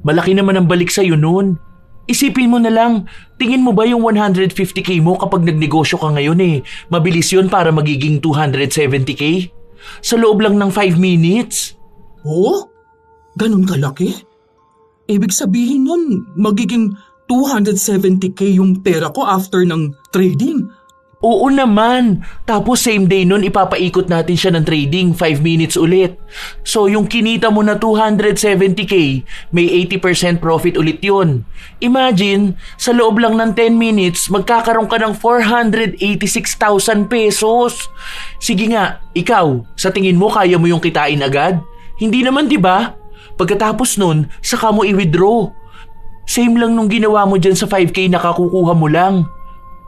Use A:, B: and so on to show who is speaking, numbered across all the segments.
A: Malaki naman ang balik sa'yo nun. Isipin mo na lang, tingin mo ba yung 150k mo kapag nagnegosyo ka ngayon mabilis yun para magiging 270k? Sa loob lang ng 5 minutes.
B: Oh? Ganun kalaki? Ibig sabihin nun, magiging 270k yung pera ko after ng trading.
A: Oo naman. Tapos same day nun ipapaikot natin siya ng trading 5 minutes ulit. So yung kinita mo na 270k, may 80% profit ulit yun. Imagine, sa loob lang ng 10 minutes, magkakaroon ka ng 486,000 pesos. Sige nga, ikaw, sa tingin mo kaya mo yung kitain agad? Hindi naman 'di ba? Pagkatapos nun, saka mo i-withdraw. Same lang nung ginawa mo dyan sa 5k na kakukuha mo lang.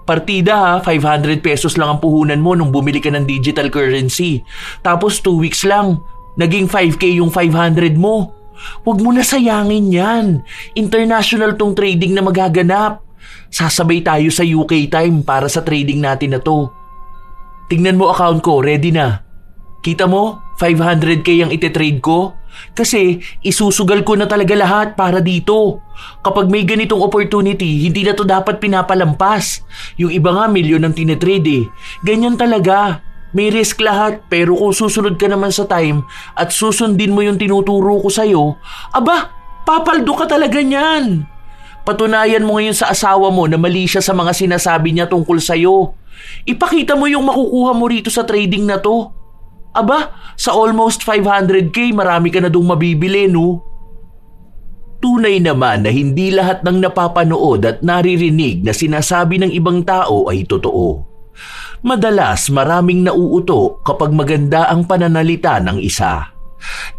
A: Partida ha, 500 pesos lang ang puhunan mo nung bumili ka ng digital currency. Tapos 2 weeks lang, naging 5k yung 500 mo. Huwag mo na sayangin yan. International tong trading na magaganap. Sasabay tayo sa UK time para sa trading natin na to. Tingnan mo account ko, ready na. Kita mo, 500k ang ite-trade ko? Kasi isusugal ko na talaga lahat para dito. Kapag may ganitong opportunity, hindi na to dapat pinapalampas. Yung iba nga milyon ang tinetrade Ganyan talaga. May risk lahat pero kung susunod ka naman sa time at susundin mo yung tinuturo ko sa'yo, aba, papaldo ka talaga niyan. Patunayan mo ngayon sa asawa mo na mali siya sa mga sinasabi niya tungkol sa'yo. Ipakita mo yung makukuha mo rito sa trading na to. Aba, sa almost 500k marami ka na dong mabibili, no? Tunay naman na hindi lahat ng napapanood at naririnig na sinasabi ng ibang tao ay totoo. Madalas maraming nauuto kapag maganda ang pananalita ng isa.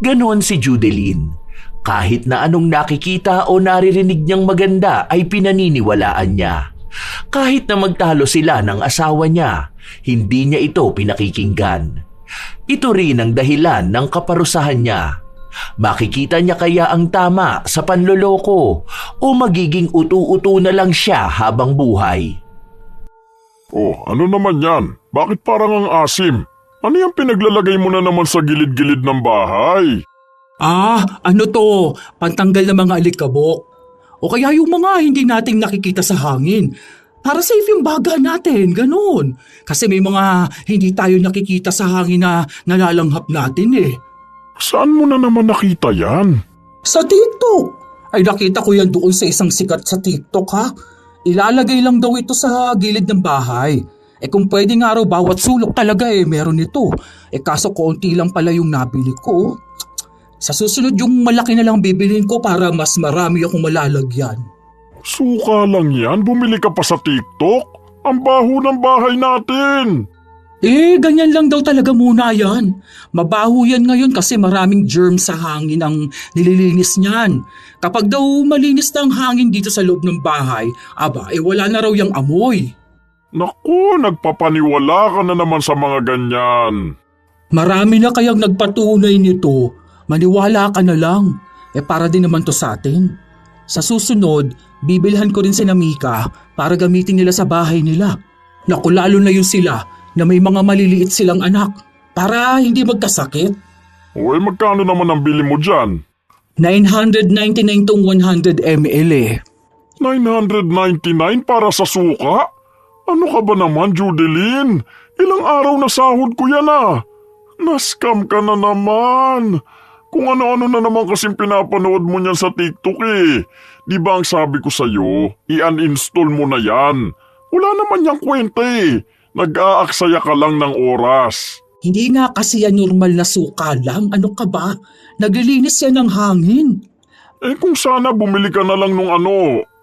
A: Ganon si Judeline. Kahit na anong nakikita o naririnig niyang maganda ay pinaniniwalaan niya. Kahit na magtalo sila ng asawa niya, hindi niya ito pinakikinggan. Ito rin ang dahilan ng kaparusahan niya. Makikita niya kaya ang tama sa panloloko o magiging utu-utu na lang siya habang buhay.
C: Oh, ano naman yan? Bakit parang ang asim? Ano yung pinaglalagay mo na naman sa gilid-gilid ng bahay?
B: Ano to? Pantanggal ng mga alikabok. O kaya yung mga hindi nating nakikita sa hangin. Para safe yung baga natin, ganun. Kasi may mga hindi tayo nakikita sa hangin na nalalanghap natin
C: Saan mo na naman nakita yan?
B: Sa TikTok. Ay nakita ko yan doon sa isang sikat sa TikTok ha. Ilalagay lang daw ito sa gilid ng bahay. Kung pwede nga raw bawat sulok talaga meron ito. Kaso konti lang pala yung nabili ko. Sa susunod yung malaki na lang bibilin ko para mas marami akong malalagyan.
C: Suka lang yan, bumili ka pa sa TikTok? Ang baho ng bahay natin!
B: Ganyan lang daw talaga muna yan. Mabaho yan ngayon kasi maraming germs sa hangin ang nililinis niyan. Kapag daw malinis na ang hangin dito sa loob ng bahay, wala na raw yung amoy.
C: Naku, nagpapaniwala ka na naman sa mga ganyan.
B: Marami na kayang nagpatunay nito. Maniwala ka na lang. Para din naman to sa atin. Sa susunod, bibilhan ko rin si Mika para gamitin nila sa bahay nila. Naku, lalo na yung sila na may mga maliliit silang anak para hindi magkasakit.
C: Magkano naman ang bili mo dyan?
B: 999 tong 100 ml
C: 999 para sa suka? Ano ka ba naman, Judeline? Ilang araw na sahod ko yan Nascam ka na naman. Kung ano-ano na naman kasing pinapanood mo niyan sa TikTok Di ba ang sabi ko sa'yo, i-uninstall mo na yan. Wala naman yang kwenta Nag-aaksaya ka lang ng oras.
B: Hindi nga kasi yan normal na suka lang. Ano ka ba? Naglilinis yan ng hangin.
C: Kung sana bumili ka na lang nung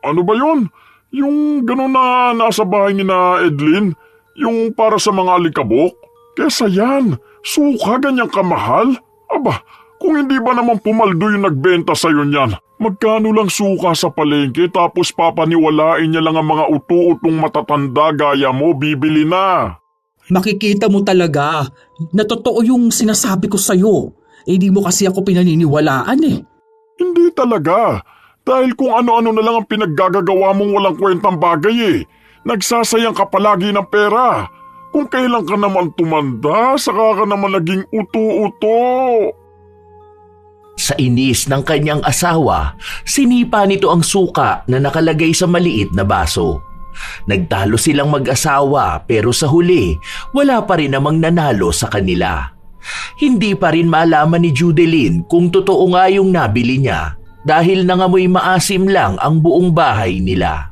C: ano ba yon? Yung gano'n na nasa bahay ni na Edlin? Yung para sa mga alikabok? Kesa yan, suka ganyang kamahal? Aba, kung hindi ba naman pumaldo yung nagbenta sa'yo niyan, magkano lang suka sa palengke tapos papaniwalain niya lang ang mga utu-utong matatanda gaya mo, bibili na.
B: Makikita mo talaga na totoo yung sinasabi ko sa'yo. Di mo kasi ako pinaniniwalaan
C: Hindi talaga. Dahil kung ano-ano na lang ang pinaggagawa mong walang kwentang bagay Nagsasayang ka palagi ng pera. Kung kailan ka naman tumanda, saka ka naman naging utu-uto.
A: Sa inis ng kanyang asawa, sinipa nito ang suka na nakalagay sa maliit na baso. Nagtalo silang mag-asawa pero sa huli, wala pa rin namang nanalo sa kanila. Hindi pa rin malaman ni Judeline kung totoo nga yung nabili niya dahil nangamoy maasim lang ang buong bahay nila.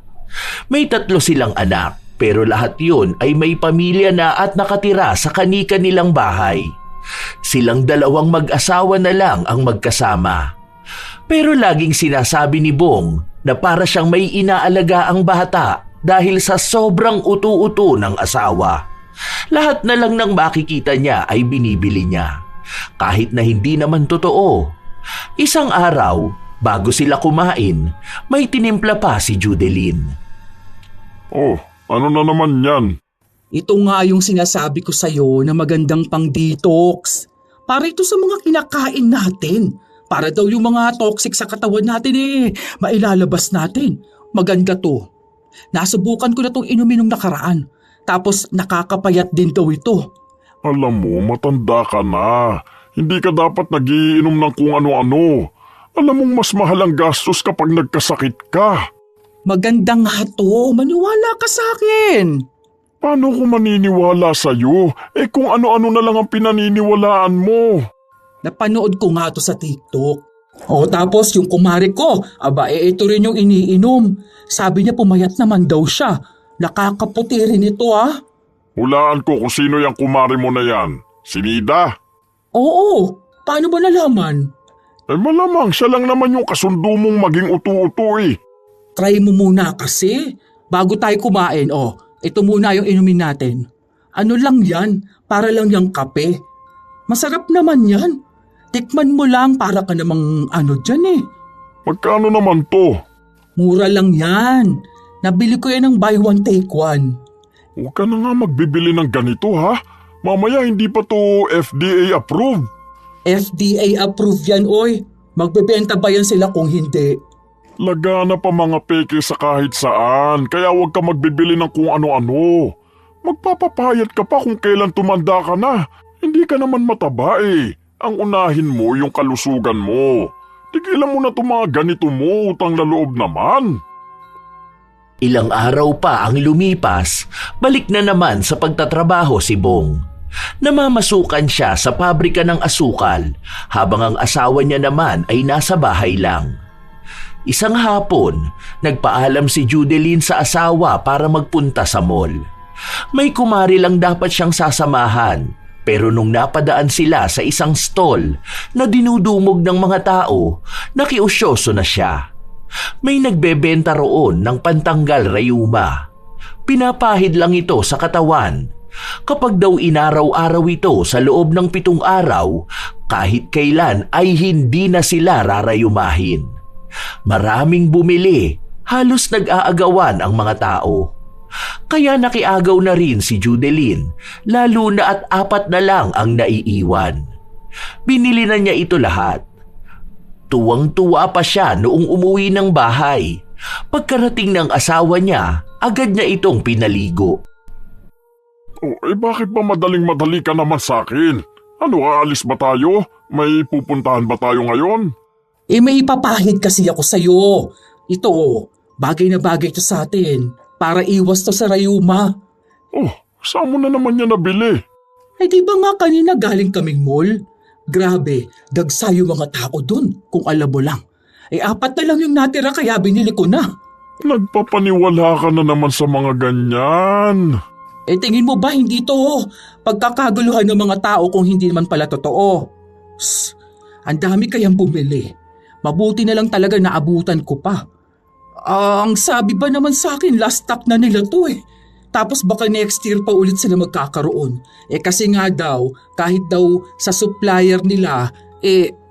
A: May 3 silang anak pero lahat yun ay may pamilya na at nakatira sa kani-kanilang bahay. Silang 2 mag-asawa na lang ang magkasama. Pero laging sinasabi ni Bong na para siyang may inaalaga ang bata dahil sa sobrang utu-utu ng asawa. Lahat na lang ng makikita niya ay binibili niya. Kahit na hindi naman totoo. Isang araw, bago sila kumain, may tinimpla pa si Judeline.
C: Oh, ano na naman yan?
B: Ito nga yung sinasabi ko sa'yo na magandang pang-detox. Para ito sa mga kinakain natin. Para daw yung mga toxic sa katawan natin mailalabas natin. Maganda to. Nasubukan ko na itong inumin nung nakaraan. Tapos nakakapayat din daw ito.
C: Alam mo, matanda ka na. Hindi ka dapat nagiinom ng kung ano-ano. Alam mong mas mahal ang gastos kapag nagkasakit ka.
B: Maganda nga to. Maniwala ka sa akin.
C: Paano ko maniniwala sa'yo? Kung ano-ano na lang ang pinaniniwalaan mo.
B: Napanood ko nga to sa TikTok. Tapos yung kumare ko, ito rin yung iniinom. Sabi niya pumayat naman daw siya. Nakakaputi rin ito
C: Hulaan ko kung sino yung kumare mo na yan. Si Nida?
B: Oo, paano ba nalaman?
C: Malamang siya lang naman yung kasundo mong maging utu-utu
B: Try mo muna kasi. Bago tayo kumain, ito muna yung inumin natin. Ano lang yan, para lang yung kape. Masarap naman yan. Tikman mo lang para ka namang dyan
C: Magkano naman to?
B: Mura lang yan. Nabili ko yan ng buy one take one.
C: Huwag ka na nga magbibili ng ganito ha. Mamaya hindi pa to FDA approved.
B: FDA approved yan Magbebenta ba yan sila kung hindi?
C: Lagana pa mga peke sa kahit saan, kaya huwag ka magbibili ng kung ano-ano. Magpapapayat ka pa kung kailan tumanda ka na. Hindi ka naman mataba Ang unahin mo yung kalusugan mo. Tigilan mo na itong mga ganito mo, utang na loob naman.
A: Ilang araw pa ang lumipas, balik na naman sa pagtatrabaho si Bong. Namamasukan siya sa pabrika ng asukal habang ang asawa niya naman ay nasa bahay lang. Isang hapon, nagpaalam si Judeline sa asawa para magpunta sa mall. May kumari lang dapat siyang sasamahan, pero nung napadaan sila sa isang stall na dinudumog ng mga tao, nakiusyoso na siya. May nagbebenta roon ng pantanggal rayuma. Pinapahid lang ito sa katawan. Kapag daw inaraw-araw ito sa loob ng 7 araw, kahit kailan ay hindi na sila rarayumahin. Maraming bumili, halos nag-aagawan ang mga tao. Kaya nakiagaw na rin si Judeline, lalo na at 4 na lang ang naiiwan. Binili na niya ito lahat. Tuwang-tuwa pa siya noong umuwi ng bahay. Pagkarating ng asawa niya, agad niya itong pinaligo.
C: Bakit ba madaling-madali ka naman sa akin? Aalis ba tayo? May pupuntahan ba tayo ngayon?
B: May ipapahid kasi ako sa'yo. Ito, bagay na bagay ito sa atin. Para iwas to sa rayuma.
C: Saan mo na naman niya nabili?
B: Di ba nga kanina galing kaming mall? Grabe, dagsa yung mga tao dun, kung alam mo lang. 4 na lang yung natira kaya binili ko na.
C: Nagpapaniwala ka na naman sa mga ganyan.
B: Tingin mo ba hindi to pagkakaguluhan ng mga tao kung hindi naman pala totoo? Ang dami kayang bumili. Mabuti na lang talaga naabutan ko pa. Ang sabi ba naman sa akin, last stock na nila to Tapos baka next year pa ulit sila magkakaroon. Kasi nga daw, kahit daw sa supplier nila,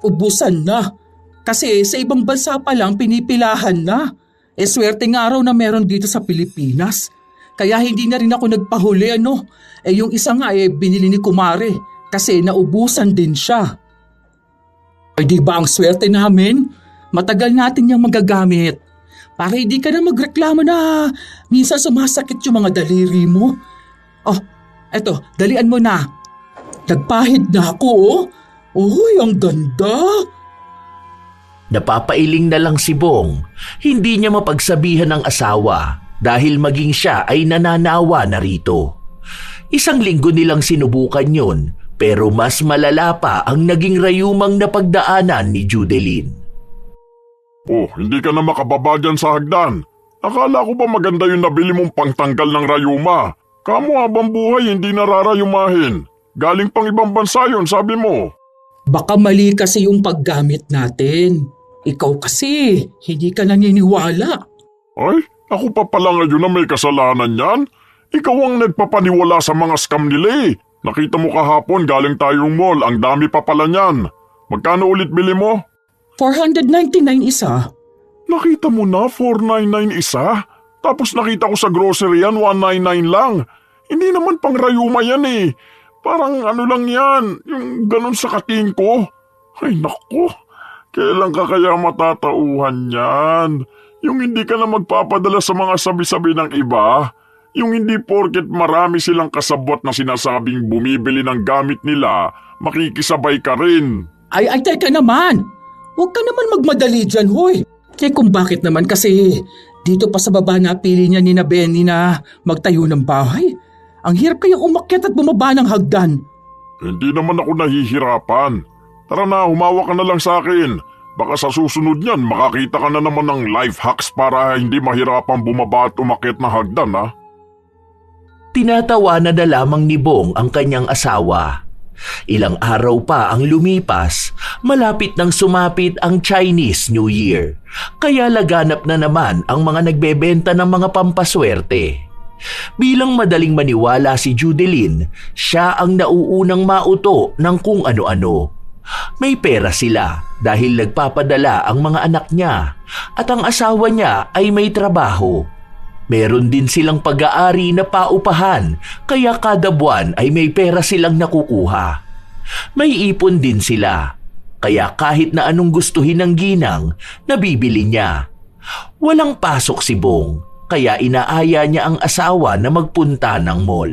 B: ubusan na. Kasi sa ibang bansa pa lang pinipilahan na. Swerte nga raw na meron dito sa Pilipinas. Kaya hindi na rin ako nagpahuli Yung isa nga binili ni Kumare kasi naubusan din siya. Di ba ang swerte namin? Matagal natin yung magagamit. Para hindi ka na magreklamo na minsan sumasakit yung mga daliri mo. Eto, dalian mo na. Nagpahid na ako Uy, ang ganda.
A: Napapailing na lang si Bong. Hindi niya mapagsabihan ng asawa dahil maging siya ay nananawa na rito. Isang linggo nilang sinubukan yun, pero mas malala pa ang naging rayumang napagdaanan ni Judeline.
C: Oh, hindi ka na makababa dyan sa hagdan. Akala ko ba maganda yung nabili mong pangtanggal ng rayuma? Kamu habang buhay hindi nararayumahin. Galing pang ibang bansa yun, sabi mo.
B: Baka mali kasi yung paggamit natin. Ikaw kasi, hindi ka naniniwala.
C: Ay, ako pa pala ngayon na may kasalanan yan? Ikaw ang nagpapaniwala sa mga scam nila eh. Nakita mo kahapon galing tayong mall, ang dami pa pala niyan. Magkano ulit bili mo?
B: 499 isa.
C: Nakita mo na 499 isa? Tapos nakita ko sa grocery yan 199 lang. Hindi naman pang rayuma yan eh. Parang ano lang yan, yung ganun sa kating ko. Ay naku, kailan ka kaya matatauhan yan? Yung hindi ka na magpapadala sa mga sabi-sabi ng iba. Yung hindi porket marami silang kasabot na sinasabing bumibili ng gamit nila, makikisabay ka rin.
B: Ay, teka naman. Huwag ka naman magmadali dyan, hoy. Kaya kung bakit naman kasi dito pa sa baba napili niya ni na Benny na magtayo ng bahay. Ang hirap kayang umakyat at bumaba ng hagdan.
C: Hindi naman ako nahihirapan. Tara na, humawa ka na lang sa akin. Baka sa susunod niyan makakita ka na naman ng life hacks para hindi mahirapan bumaba at umakyat na hagdan ha.
A: Tinatawanan na lamang ni Bong ang kanyang asawa. Ilang araw pa ang lumipas, malapit nang sumapit ang Chinese New Year. Kaya laganap na naman ang mga nagbebenta ng mga pampaswerte. Bilang madaling maniwala si Judeline, siya ang nauunang mauto ng kung ano-ano. May pera sila dahil nagpapadala ang mga anak niya at ang asawa niya ay may trabaho. Meron din silang pag-aari na paupahan kaya kada buwan ay may pera silang nakukuha. May ipon din sila kaya kahit na anong gustuhin ng ginang, nabibili niya. Walang pasok si Bong kaya inaaya niya ang asawa na magpunta ng mall.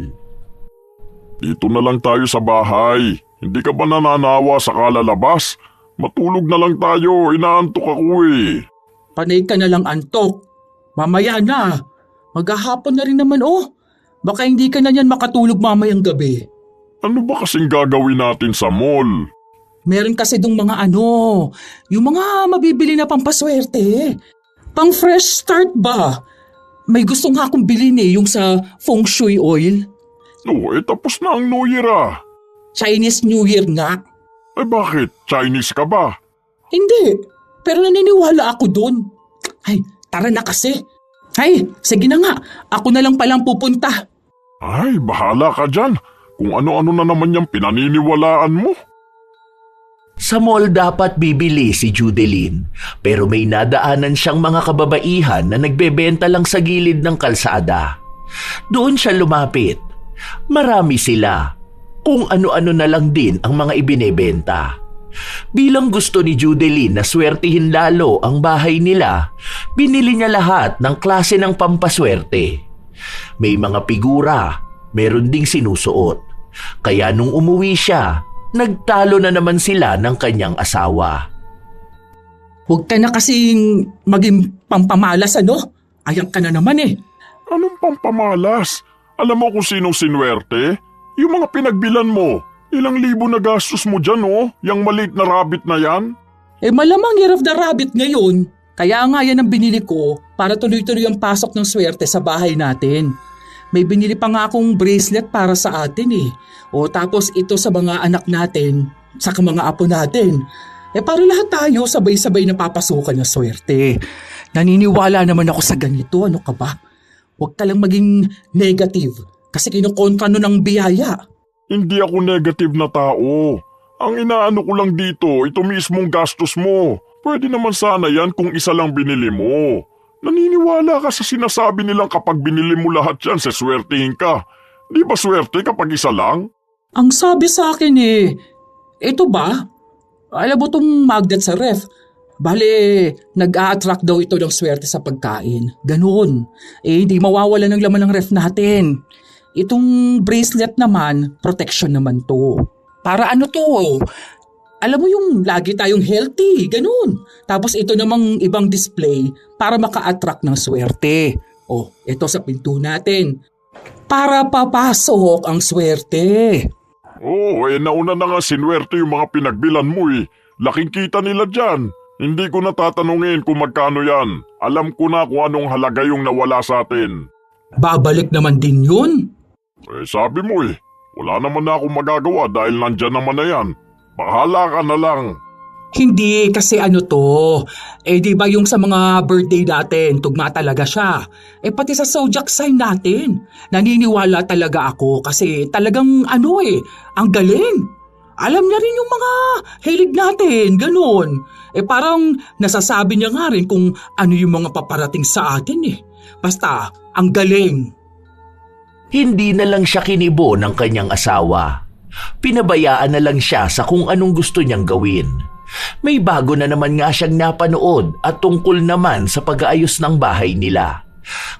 C: Dito na lang tayo sa bahay. Hindi ka ba nananawa sa kalalabas? Matulog na lang tayo, inaantok ako eh.
B: Panay ka na lang antok. Mamaya na. Maghahapon na rin naman oh. Baka hindi ka na yan makatulog mamayang gabi.
C: Ano ba kasing gagawin natin sa mall?
B: Meron kasi dong mga yung mga mabibili na pampaswerte. Pang fresh start ba? May gusto nga akong bilhin yung sa feng shui oil.
C: No, tapos na ang New Year ah.
B: Chinese New Year nga.
C: Bakit? Chinese ka ba?
B: Hindi, pero naniniwala ako dun. Ay, tara na kasi. Ay, sige na nga, ako na lang palang pupunta.
C: Ay, bahala ka dyan. Kung ano-ano na naman yung pinaniniwalaan mo.
A: Sa mall dapat bibili si Judeline, pero may nadaanan siyang mga kababaihan na nagbebenta lang sa gilid ng kalsada. Doon siya lumapit. Marami sila. Kung ano-ano na lang din ang mga ibinebenta. Bilang gusto ni Judeline na swertihin lalo ang bahay nila, binili niya lahat ng klase ng pampaswerte. May mga figura, meron ding sinusuot. Kaya nung umuwi siya, nagtalo na naman sila ng kanyang asawa.
B: Huwag ka na kasing maging pampamalas Ayan ka na naman eh.
C: Anong pampamalas? Alam mo kung sinong sinwerte? Yung mga pinagbilan mo. Ilang libo na gastos mo dyan yung maliit na rabbit na yan.
B: Malamang year of the rabbit ngayon. Kaya nga yan ang binili ko para tuloy-tuloy ang pasok ng swerte sa bahay natin. May binili pa nga akong bracelet para sa atin eh. Tapos ito sa mga anak natin, saka mga apo natin. Para lahat tayo sabay-sabay na papasukan ng swerte. Naniniwala naman ako sa ganito, ano ka ba? Huwag ka lang maging negative kasi kinukontra ng biyaya.
C: Hindi ako negative na tao. Ang inaano ko lang dito, ito mismong gastos mo. Pwede naman sana yan kung isa lang binili mo. Naniniwala ka sa sinasabi nilang kapag binili mo lahat yan, seswertihin ka. Di ba swerte kapag isa lang?
B: Ang sabi sa akin ito ba? Alam mo itong magnet sa ref. Bale, nag-a-attract daw ito ng swerte sa pagkain. Ganun. Hindi mawawala ng laman ng ref natin. Itong bracelet naman, protection naman to. Para Alam mo yung lagi tayong healthy, ganun. Tapos ito namang ibang display para maka-attract ng swerte. Oh, ito sa pinto natin. Para papasok ang swerte.
C: Nauna na nga sinwerte yung mga pinagbilan mo eh. Laking kita nila dyan. Hindi ko na tatanungin kung magkano yan. Alam ko na kung anong halaga yung nawala sa atin.
B: Babalik naman din yun.
C: Sabi mo eh, wala naman na akong magagawa dahil nandyan naman na yan. Bahala ka na lang.
B: Hindi, kasi di ba yung sa mga birthday natin, tugma talaga siya. Pati sa zodiac sign natin, naniniwala talaga ako kasi talagang ang galing. Alam niya rin yung mga hilig natin, ganun. Parang nasasabi niya nga rin kung ano yung mga paparating sa atin eh. Basta, ang galing.
A: Hindi na lang siya kinibo ng kanyang asawa. Pinabayaan na lang siya sa kung anong gusto niyang gawin. May bago na naman nga siyang napanood at tungkol naman sa pag-aayos ng bahay nila.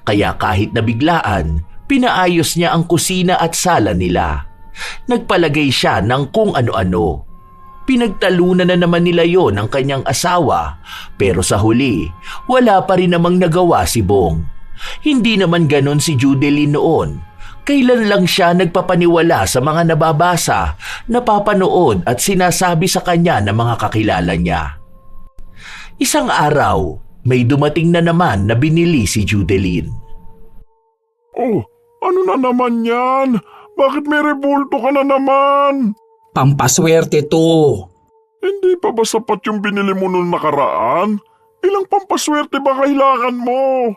A: Kaya kahit nabiglaan, pinaayos niya ang kusina at sala nila. Nagpalagay siya ng kung ano-ano. Pinagtalunan na naman nila yon ng kanyang asawa, pero sa huli, wala pa rin namang nagawa si Bong. Hindi naman ganon si Judeline noon. Kailan lang siya nagpapaniwala sa mga nababasa, napapanood at sinasabi sa kanya ng mga kakilala niya. Isang araw, may dumating na naman na binili si Judeline.
C: Ano na naman yan? Bakit may rebulto ka na naman?
B: Pampaswerte to.
C: Hindi pa ba sapat yung binili mo nung nakaraan? Ilang pampaswerte ba kailangan mo?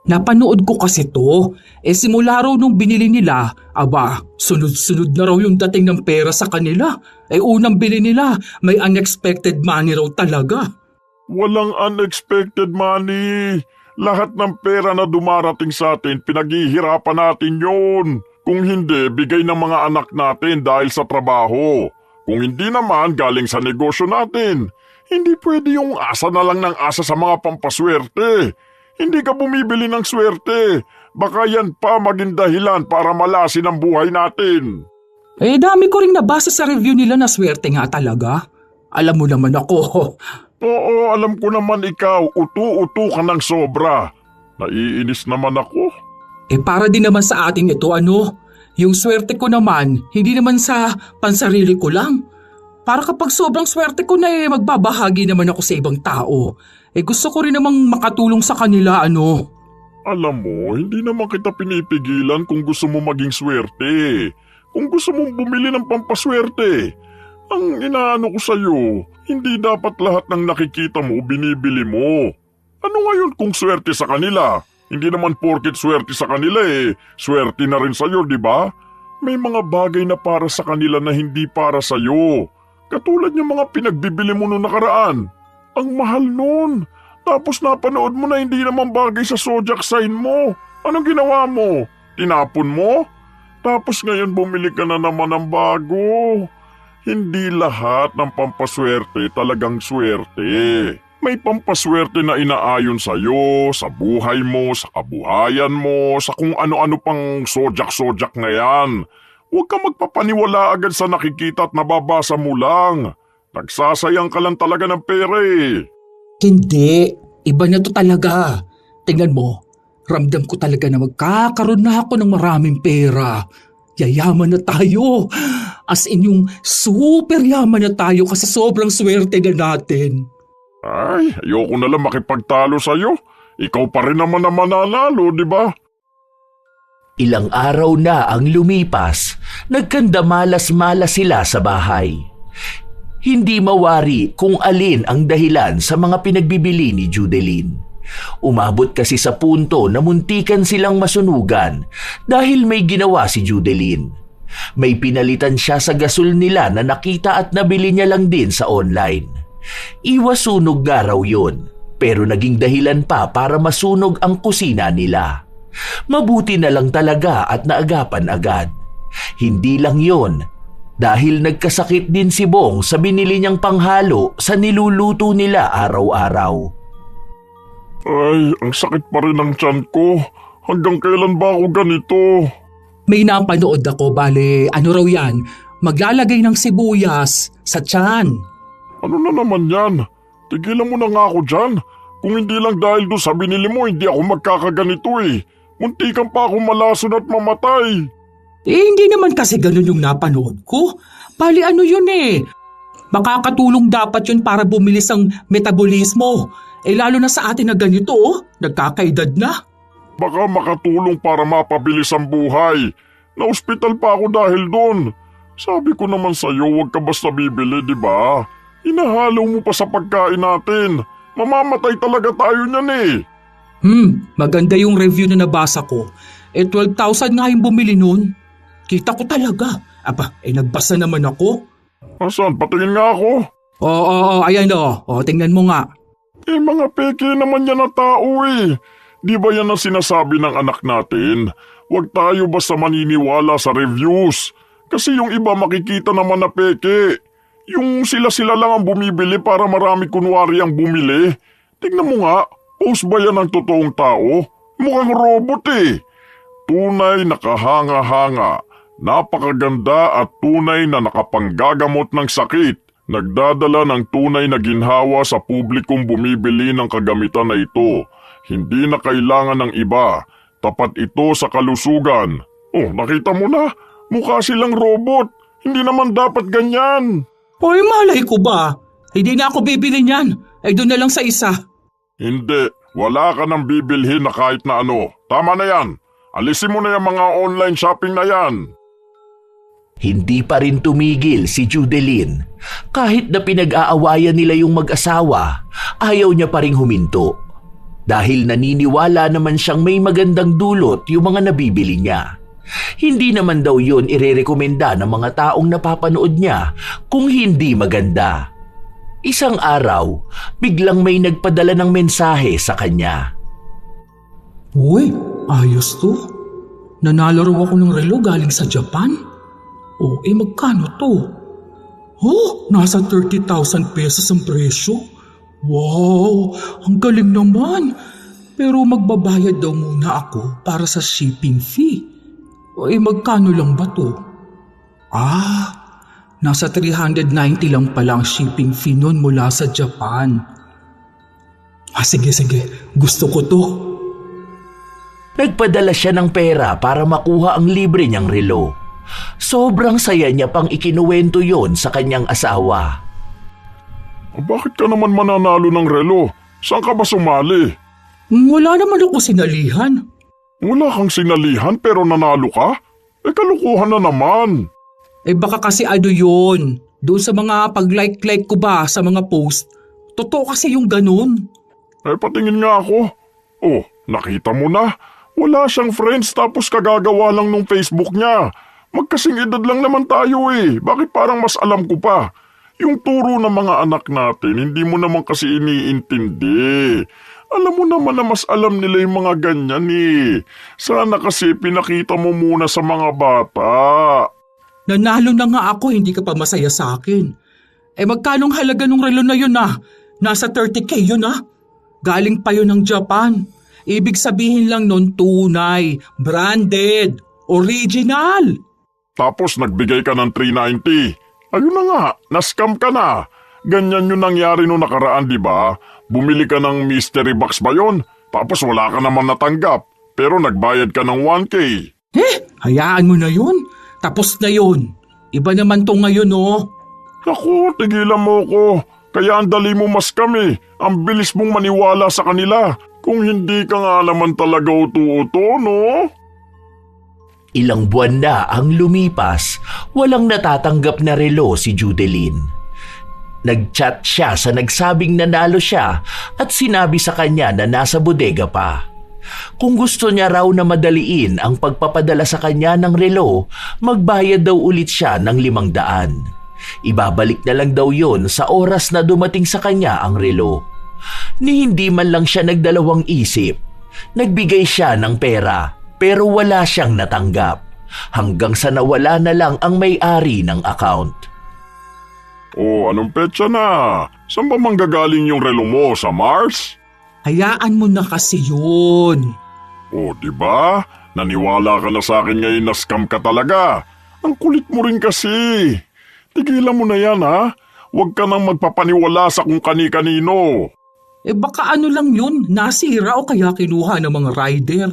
B: Napanood ko kasi to. Simula raw nung binili nila, sunod-sunod na raw yung dating ng pera sa kanila. Unang bili nila, may unexpected money raw talaga.
C: Walang unexpected money. Lahat ng pera na dumarating sa atin, pinaghihirapan natin yun. Kung hindi, bigay ng mga anak natin dahil sa trabaho. Kung hindi naman, galing sa negosyo natin. Hindi pwede yung asa na lang ng asa sa mga pampaswerte. Hindi ka bumibili ng swerte. Baka yan pa maging dahilan para malasin ang buhay natin.
B: Dami ko ring nabasa sa review nila na swerte nga talaga. Alam mo naman ako.
C: Oo, alam ko naman ikaw. Utu-utu ka ng sobra. Naiinis naman ako.
B: Para din naman sa ating ito yung swerte ko naman, hindi naman sa pansarili ko lang. Para kapag sobrang swerte ko na magbabahagi naman ako sa ibang tao. Gusto ko rin namang makatulong sa kanila
C: Alam mo, hindi naman kita pinipigilan kung gusto mo maging swerte. Kung gusto mong bumili ng pampaswerte. Ang inaano ko sa'yo, hindi dapat lahat ng nakikita mo binibili mo. Ano ngayon kung swerte sa kanila? Hindi naman porket swerte sa kanila swerte na rin sa'yo, di ba? May mga bagay na para sa kanila na hindi para sa'yo. Katulad ng mga pinagbibili mo noong nakaraan. Ang mahal nun. Tapos napanood mo na hindi naman bagay sa zodiac sign mo. Anong ginawa mo? Tinapon mo? Tapos ngayon bumili ka na naman ng bago. Hindi lahat ng pampaswerte talagang swerte. May pampaswerte na inaayon sa'yo, sa buhay mo, sa kabuhayan mo, sa kung ano-ano pang zodiac na yan. Huwag ka magpapaniwala agad sa nakikita at nababasa mo lang. Nagsasayang ka lang talaga ng pera
B: Hindi, iba na to talaga. Tingnan mo, ramdam ko talaga na magkakaroon na ako ng maraming pera. Yayaman na tayo. As in yung super yaman na tayo kasi sobrang swerte na natin.
C: Ay, ayoko na lang makipagtalo sa'yo. Ikaw pa rin naman na mananalo, di ba?
A: Ilang araw na ang lumipas, nagkandamalas-malas sila sa bahay. Hindi mawari kung alin ang dahilan sa mga pinagbibili ni Judeline. Umabot kasi sa punto na muntikan silang masunugan dahil may ginawa si Judeline. May pinalitan siya sa gasol nila na nakita at nabili niya lang din sa online. Iwas sunog nga raw yun, pero naging dahilan pa para masunog ang kusina nila. Mabuti na lang talaga at naagapan agad. Hindi lang yun, dahil nagkasakit din si Bong sa binili niyang panghalo sa niluluto nila araw-araw.
C: Ay, ang sakit pa rin ng tiyan ko. Hanggang kailan ba ako ganito?
B: May napanood ako, bale, raw yan? Maglalagay ng sibuyas sa tiyan.
C: Ano na naman yan? Tigilan mo na nga ako dyan. Kung hindi lang dahil doon sa binili mo, hindi ako magkakaganito eh. Muntikan pa ako malason at mamatay.
B: Hindi naman kasi ganun yung napanood ko. Bali ano yun eh. Makakatulong dapat yun para bumilis ang metabolismo. Lalo na sa atin na ganito nagkakaedad na.
C: Baka makatulong para mapabilis ang buhay. Na-ospital pa ako dahil doon. Sabi ko naman sa'yo, huwag ka basta bibili, di ba? Inahalo mo pa sa pagkain natin. Mamamatay talaga tayo niyan eh.
B: Maganda yung review na nabasa ko. 12,000 nga yung bumili nun. Kita ko talaga. Nagbasa naman ako.
C: Asan? Patingin nga ako.
B: Oo, ayan tingnan mo nga.
C: Mga peke naman yan na tao eh. Di ba yan ang sinasabi ng anak natin? Huwag tayo basta maniniwala sa reviews. Kasi yung iba makikita naman na peke. Yung sila-sila lang ang bumibili para marami kunwari ang bumili. Tignan mo nga, post ba yan ng totoong tao? Mukhang robot eh. Tunay nakahanga-hanga, napakaganda at tunay na nakapanggagamot ng sakit. Nagdadala ng tunay na ginhawa sa publikong bumibili ng kagamitan na ito. Hindi na kailangan ng iba. Tapat ito sa kalusugan. Nakita mo na, mukha silang robot. Hindi naman dapat ganyan.
B: Malay ko ba? Hindi na ako bibili niyan. Doon na lang sa isa.
C: Hindi, wala ka nang bibilhin na kahit na ano. Tama na yan. Alisin mo na yung mga online shopping na yan.
A: Hindi pa rin tumigil si Judeline. Kahit na pinag-aawayan nila yung mag-asawa, ayaw niya pa ring huminto. Dahil naniniwala naman siyang may magandang dulot yung mga nabibili niya. Hindi naman daw yun irerekomenda ng mga taong napapanood niya kung hindi maganda. Isang araw, biglang may nagpadala ng mensahe sa kanya.
B: Uy, ayos to. Nanalo raw ako ng relo galing sa Japan. Magkano to? Nasa 30,000 pesos ang presyo. Wow, ang galing naman. Pero magbabayad daw muna ako para sa shipping fee. Magkano lang ba to? Nasa 390 lang pala ang shipping fee nun mula sa Japan. Sige, gusto ko to.
A: Nagpadala siya ng pera para makuha ang libre niyang relo. Sobrang saya niya pang ikinuwento yon sa kanyang asawa.
C: Bakit ka naman mananalo ng relo? Saan ka ba sumali?
B: Wala naman ako sinalihan.
C: Wala kang sinalihan pero nanalo ka? Kalukuhan na naman.
B: Baka kasi yun. Doon sa mga pag-like ko ba sa mga post. Totoo kasi yung ganun.
C: Patingin nga ako. Nakita mo na. Wala siyang friends tapos kagagawa lang nung Facebook niya. Magkasing edad lang naman tayo eh. Bakit parang mas alam ko pa? Yung turo ng mga anak natin, hindi mo naman kasi iniintindi. Alam mo naman na mas alam nila yung mga ganyan eh. Sana kasi pinakita mo muna sa mga bata.
B: Nanalo na nga ako, hindi ka pa masaya sa akin. Magkanong halaga ng relo na yun Nasa 30K yun Galing pa yun ng Japan. Ibig sabihin lang nun tunay, branded, original.
C: Tapos nagbigay ka ng 390. Ayun na nga, na-scam ka na. Ganyan yung nangyari nung nakaraan, di ba? Bumili ka ng mystery box ba yun? Tapos wala ka naman natanggap. Pero nagbayad ka ng 1K.
B: Hayaan mo na yun. Tapos na yun. Iba naman to ngayon
C: Naku, tigilan mo ko. Kaya ang dali mo ma-scam eh. Ang bilis mong maniwala sa kanila. Kung hindi ka nga naman talaga uto-uto, no?
A: Ilang buwan na ang lumipas, walang natatanggap na relo si Judeline. Nag-chat siya sa nagsabing nanalo siya at sinabi sa kanya na nasa bodega pa. Kung gusto niya raw na madaliin ang pagpapadala sa kanya ng relo, magbayad daw ulit siya ng 500. Ibabalik na lang daw yon sa oras na dumating sa kanya ang relo. Ni hindi man lang siya nagdalawang isip. Nagbigay siya ng pera pero wala siyang natanggap hanggang sa nawala na lang ang may-ari ng account.
C: Anong petsa na? Saan ba manggagaling yung relo mo? Sa Mars?
B: Hayaan mo na kasi yun.
C: Diba? Naniwala ka na sa akin ngayon na scam ka talaga. Ang kulit mo rin kasi. Tigilan mo na yan ha. Huwag ka nang magpapaniwala sa kung kani-kanino.
B: Baka ano lang yun, nasira o kaya kinuha ng mga rider.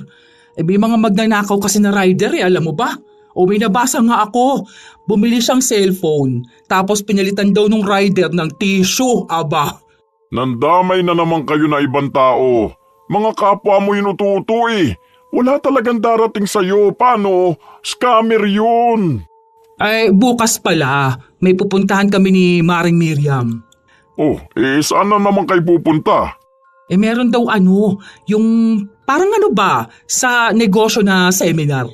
B: May mga magnanakaw kasi na rider alam mo ba? O may nabasa nga ako, bumili siyang cellphone, tapos pinalitan daw nung rider ng tissue, aba.
C: Nandamay na naman kayo na ibang tao. Mga kapwa mo inututo eh. Wala talagang darating sa'yo. Paano? Scammer yun.
B: Bukas pala, may pupuntahan kami ni Maring Miriam.
C: Oh, saan na naman kayo pupunta?
B: Meron daw yung parang sa negosyo na seminar.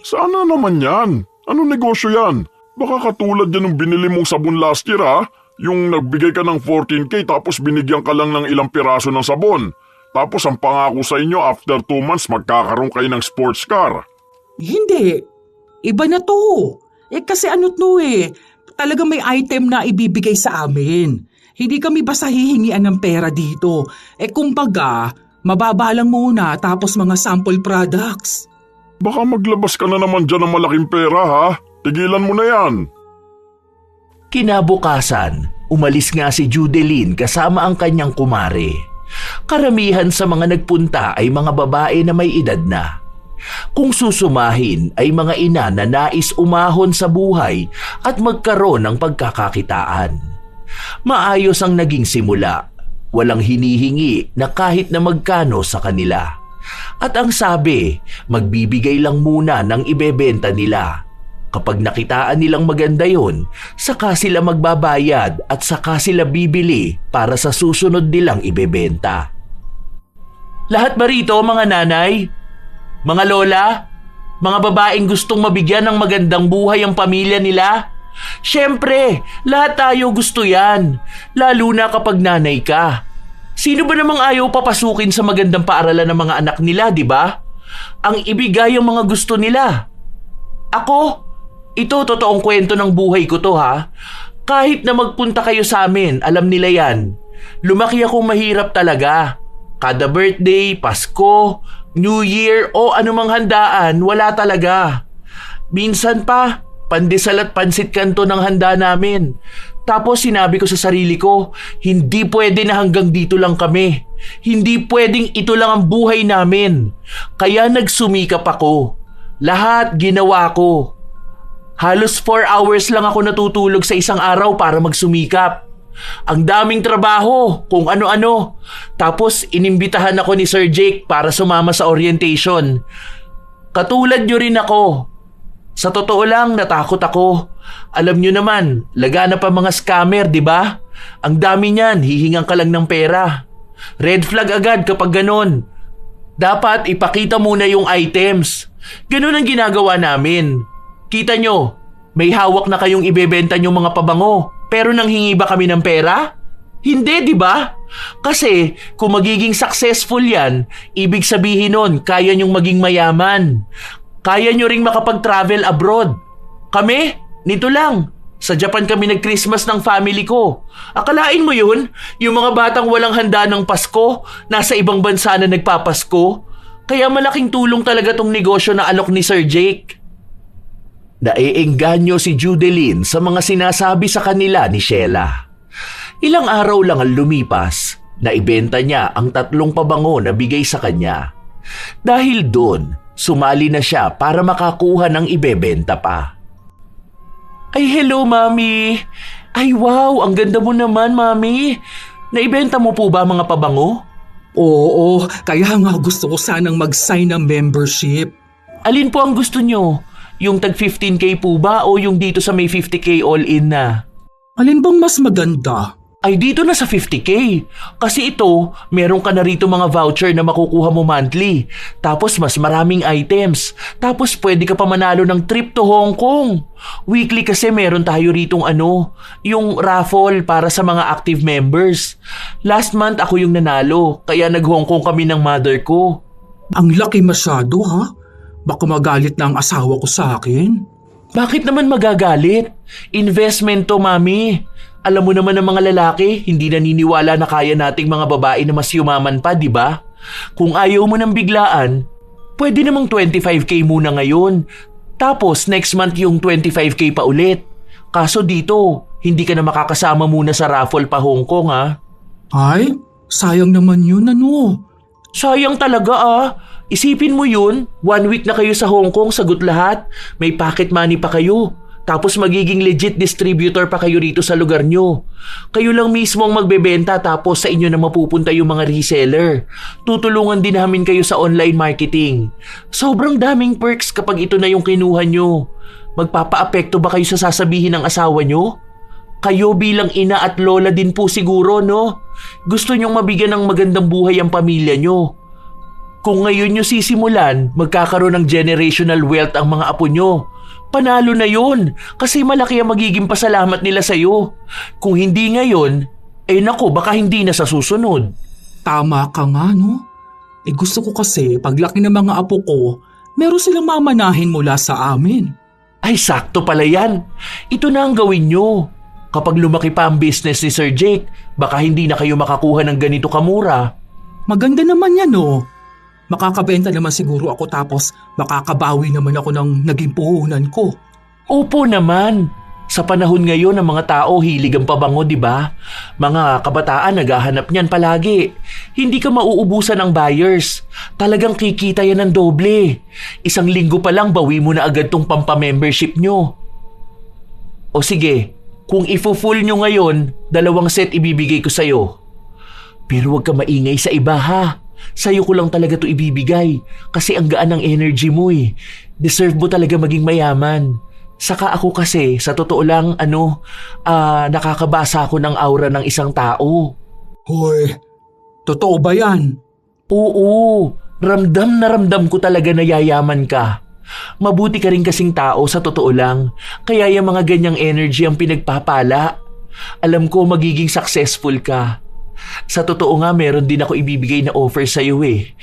C: Saan na naman yan? Anong negosyo yan? Baka katulad yan ng binili mong sabon last year ha? Yung nagbigay ka ng 14K tapos binigyan ka lang ng ilang piraso ng sabon. Tapos ang pangako sa inyo after 2 months magkakaroon kayo ng sports car.
B: Hindi, iba na to. Kasi talaga may item na ibibigay sa amin. Hindi kami basta hihingian ng pera dito. Kumbaga, mababa lang muna tapos mga sample products.
C: Baka maglabas ka na naman dyan ng malaking pera ha? Tigilan mo na yan.
A: Kinabukasan, umalis nga si Judeline kasama ang kanyang kumare. Karamihan sa mga nagpunta ay mga babae na may edad na. Kung susumahin ay mga ina na nais umahon sa buhay at magkaroon ng pagkakakitaan. Maayos ang naging simula. Walang hinihingi na kahit na magkano sa kanila. At ang sabi, magbibigay lang muna ng ibebenta nila. Kapag nakitaan nilang maganda yon, saka sila magbabayad at saka sila bibili para sa susunod nilang ibebenta. Lahat ba rito mga nanay? Mga lola? Mga babaeng gustong mabigyan ng magandang buhay ang pamilya nila? Siyempre, lahat tayo gusto yan. Lalo na kapag nanay ka. Sino ba namang ayaw papasukin sa magandang paaralan ng mga anak nila, di ba? Ang ibigay ang mga gusto nila. Ako, ito totoong kwento ng buhay ko to ha. Kahit na magpunta kayo sa amin, alam nila yan. Lumaki akong mahirap talaga. Kada birthday, Pasko, New Year o anumang handaan, wala talaga. Minsan pa, pandesal at pansit kanto ng handa namin. Tapos sinabi ko sa sarili ko, hindi pwede na hanggang dito lang kami. Hindi pwedeng ito lang ang buhay namin. Kaya nagsumikap ako. Lahat ginawa ko. Halos 4 hours lang ako natutulog sa isang araw para magsumikap. Ang daming trabaho, kung ano-ano. Tapos inimbitahan ako ni Sir Jake para sumama sa orientation. Katulad nyo rin ako. Sa totoo lang, natakot ako. Alam nyo naman, lagana pa mga scammer, di ba? Ang dami niyan, hihingan ka lang ng pera. Red flag agad kapag ganon. Dapat ipakita muna yung items. Ganon ang ginagawa namin. Kita nyo, may hawak na kayong ibebenta nyong mga pabango. Pero nanghingi ba kami ng pera? Hindi, di ba? Kasi kung magiging successful yan, ibig sabihin nun, kaya nyong maging mayaman. Kaya nyo ring makapag-travel abroad. Kami, nito lang. Sa Japan kami nag-Christmas ng family ko. Akalain mo yun? Yung mga batang walang handa ng Pasko, nasa ibang bansa na nagpapasko. Kaya malaking tulong talaga tong negosyo na alok ni Sir Jake. Naiengganyo si Judeline sa mga sinasabi sa kanila ni Sheila. Ilang araw lang ang lumipas, naibenta niya ang 3 pabango na bigay sa kanya. Dahil doon, sumali na siya para makakuha ng ibebenta pa. Ay hello mami! Ay wow, ang ganda mo naman mami! Naibenta mo po ba mga pabango?
B: Oo, kaya nga gusto ko sanang mag-sign ng membership.
A: Alin po ang gusto nyo? Yung tag 15K po ba o yung dito sa may 50K all-in na?
B: Alin bang mas maganda?
A: Ay dito na sa 50K. Kasi ito, meron ka na rito mga voucher na makukuha mo monthly. Tapos mas maraming items. Tapos pwede ka pa manalo ng trip to Hong Kong. Weekly kasi meron tayo ritong yung raffle para sa mga active members. Last month ako yung nanalo, kaya nag-Hong Kong kami ng mother ko.
B: Ang laki masyado ha? Baka magalit na ang asawa ko sa akin.
A: Bakit naman magagalit? Investment to, mami. Alam mo naman ng mga lalaki, hindi naniniwala na kaya nating mga babae na mas yumaman pa, di ba? Kung ayaw mo ng biglaan, pwede namang 25K muna ngayon. Tapos next month yung 25K pa ulit. Kaso dito, Hindi ka na makakasama muna sa raffle pa Hong Kong ha.
B: Ay, sayang naman yun ano.
A: Sayang talaga ah. Isipin mo yun, 1 week na kayo sa Hong Kong, sagot lahat. May pocket money pa kayo. Tapos magiging legit distributor pa kayo rito sa lugar nyo. Kayo lang mismo ang magbebenta tapos sa inyo na mapupunta yung mga reseller. Tutulungan din namin kayo sa online marketing. Sobrang daming perks kapag ito na yung kinuha nyo. Magpapaapekto ba kayo sa sasabihin ng asawa nyo? Kayo bilang ina at lola din po siguro, no? Gusto nyong mabigyan ng magandang buhay ang pamilya nyo. Kung ngayon nyo sisimulan, magkakaroon ng generational wealth ang mga apo nyo. Panalo na yun kasi malaki ang magiging pasalamat nila sa'yo. Kung hindi ngayon, nako baka hindi na sa susunod.
B: Tama ka nga no. Gusto ko kasi paglaki ng mga apo ko, meron silang mamanahin mula sa amin.
A: Ay sakto pala yan. Ito na ang gawin nyo. Kapag lumaki pa ang business ni Sir Jake, baka hindi na kayo makakuha ng ganito kamura.
B: Maganda naman yan no. Makakabenta naman siguro ako tapos makakabawi naman ako ng naging puhunan ko.
A: Opo naman. Sa panahon ngayon ng mga tao hilig ang pabango, di ba? Mga kabataan naghahanap niyan palagi. Hindi ka mauubusan ng buyers. Talagang kikita yan ng doble. 1 linggo pa lang bawi mo na agad tong pampamembership nyo. O sige, kung ifo-full nyo ngayon, 2 set ibibigay ko sa'yo. Pero huwag ka maingay sa iba ha. Sa'yo ko lang talaga to ibibigay kasi ang gaan ng energy mo eh. Deserve mo talaga maging mayaman. Saka ako kasi, sa totoo lang, nakakabasa ako ng aura ng isang tao.
B: Hoy, totoo ba yan?
A: Oo, ramdam na ramdam ko talaga na yayaman ka. Mabuti ka rin kasing tao sa totoo lang, kaya yung mga ganyang energy ang pinagpapala. Alam ko magiging successful ka. Sa totoo nga meron din ako ibibigay na offer sa'yo eh.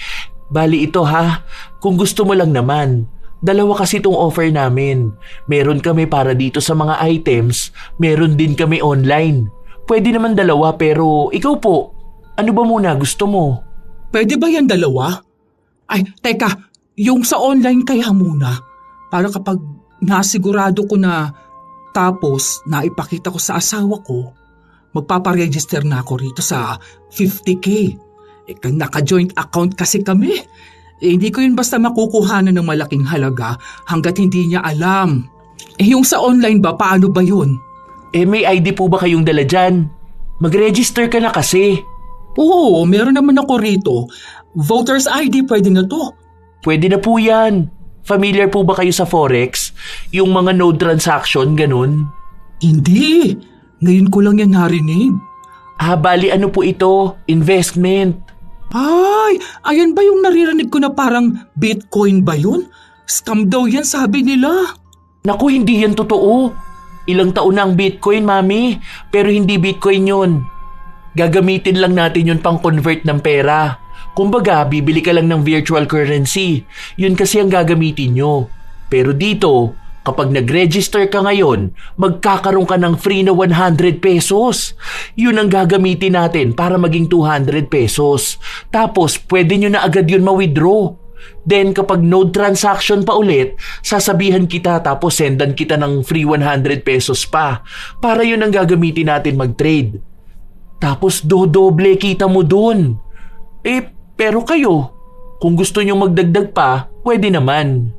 A: Bali ito ha, kung gusto mo lang naman. 2 kasi itong offer namin. Meron kami para dito sa mga items, meron din kami online. Pwede naman 2 pero ikaw po, ano ba muna gusto mo?
B: Pwede ba yan 2? Ay, teka, yung sa online kaya muna. Para kapag nasigurado ko na tapos naipakita ko sa asawa ko, magpaparegister na ako rito sa 50K. Naka-joint account kasi kami. Hindi ko yun basta makukuhanan ng malaking halaga hanggat hindi niya alam. Yung sa online ba, paano ba yun?
A: May ID po ba kayong dala dyan? Mag-register ka na kasi.
B: Oo, meron naman ako rito. Voter's ID, pwede na to.
A: Pwede na po yan. Familiar po ba kayo sa Forex? Yung mga node transaction, ganun?
B: Hindi. Ngayon ko lang yan narinig.
A: Bali ano po ito? Investment.
B: Ay, ayan ba yung naririnig ko na parang Bitcoin ba yun? Scam daw yan sabi nila.
A: Naku, hindi yan totoo. Ilang taon na ang Bitcoin, Mami. Pero hindi Bitcoin yun. Gagamitin lang natin yun pang convert ng pera. Kumbaga, bibili ka lang ng virtual currency. Yun kasi ang gagamitin nyo. Pero dito, kapag nag-register ka ngayon, magkakaroon ka ng free na 100 pesos. Yun ang gagamitin natin para maging 200 pesos. Tapos, pwede nyo na agad yun ma-withdraw. Then, kapag node transaction pa ulit, sasabihan kita tapos sendan kita ng free 100 pesos pa. Para yun ang gagamitin natin mag-trade. Tapos, dodoble kita mo dun. Pero kayo, kung gusto nyo magdagdag pa, pwede naman.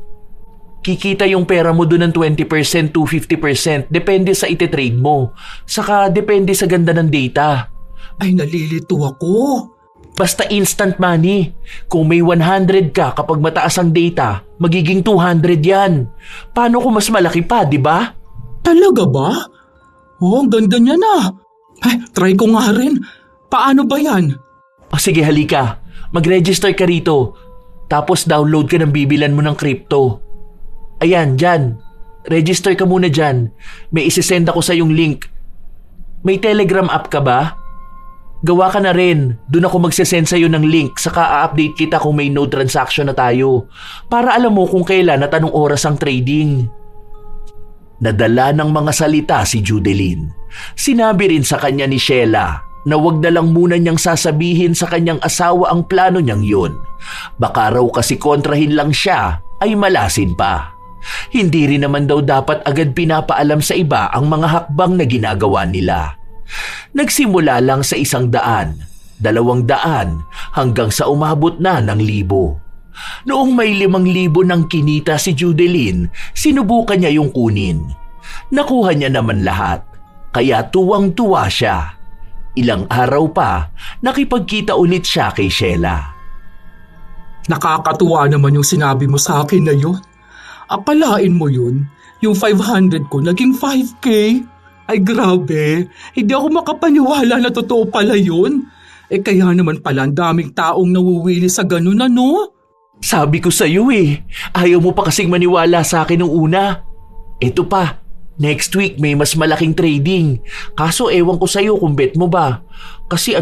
A: Kikita yung pera mo doon ng 20% to 50%. Depende sa ititrade mo. Saka depende sa ganda ng data.
B: Ay, nalilito ako.
A: Basta instant money. Kung may 100 ka kapag mataas ang data, magiging 200 yan. Paano kung mas malaki pa, di ba?
B: Talaga ba? Oh, ang ganda niya na. Ay, try ko nga rin. Paano ba yan?
A: Sige, halika. Mag-register ka rito. Tapos download ka ng bibilan mo ng crypto. Ayan, dyan. Register ka muna dyan. May isisend ako sa yung link. May Telegram app ka ba? Gawa ka na rin. Doon ako magsisend sa'yo ng link. Saka a-update kita kung may node transaction na tayo. Para alam mo kung kailan at anong oras ang trading. Nadala ng mga salita si Judeline. Sinabi rin sa kanya ni Sheila na wag na lang muna niyang sasabihin sa kanyang asawa ang plano niyang yun. Baka raw kasi kontrahin lang siya ay malasin pa. Hindi rin naman daw dapat agad pinapaalam sa iba ang mga hakbang na ginagawa nila. Nagsimula lang sa 100, 200 hanggang sa umabot na ng 1,000. Noong may 5,000 ng kinita si Judeline, sinubukan niya yung kunin. Nakuha niya naman lahat, kaya tuwang-tuwa siya. Ilang araw pa, nakipagkita ulit siya kay Sheila.
B: Nakakatuwa naman yung sinabi mo sa akin na yun. Akalain mo yun, yung 500 ko naging 5K. Ay grabe, hindi ako makapaniwala na totoo pala yun. Kaya naman pala ang daming taong nawuwili sa ganun ano?
A: Sabi ko sa iyo ayaw mo pa kasing maniwala sa akin nung una. Ito pa, next week may mas malaking trading. Kaso ewan ko sa iyo kung bet mo ba. Kasi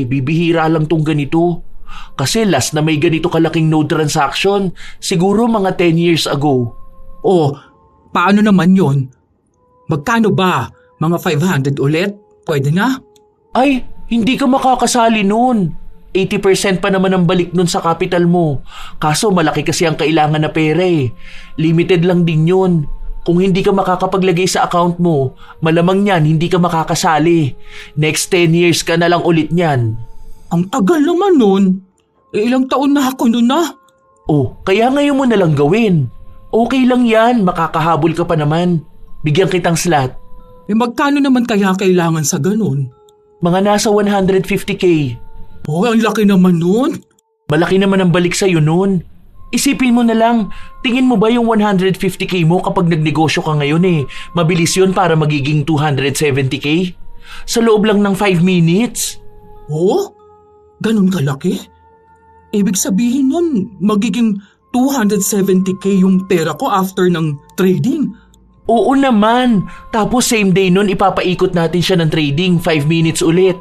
A: bibihira lang tong ganito. Kasi last na may ganito kalaking node transaction, siguro mga 10 years ago.
B: Oh, paano naman yun? Magkano ba? Mga 500 ulit? Pwede na?
A: Ay, hindi ka makakasali nun. 80% pa naman ang balik nun sa capital mo. Kaso malaki kasi ang kailangan na pera Limited lang din yun. Kung hindi ka makakapaglagay sa account mo, malamang yan hindi ka makakasali. Next 10 years ka na lang ulit niyan.
B: Ang tagal naman nun. Ilang taon na ako nun na.
A: Oh, kaya ngayon mo na lang gawin. Okay lang yan, makakahabol ka pa naman. Bigyan kitang slot.
B: Magkano naman kaya kailangan sa ganun?
A: Mga nasa 150K.
B: Oh, ang laki naman nun.
A: Malaki naman ang balik sa'yo nun. Isipin mo na lang, tingin mo ba yung 150K mo kapag nagnegosyo ka ngayon mabilis yun para magiging 270K? Sa loob lang ng 5 minutes.
B: Oh? Ganun kalaki? Ibig sabihin nun, magiging 270K yung pera ko after ng trading.
A: Oo naman. Tapos same day nun ipapaikot natin siya ng trading 5 minutes ulit.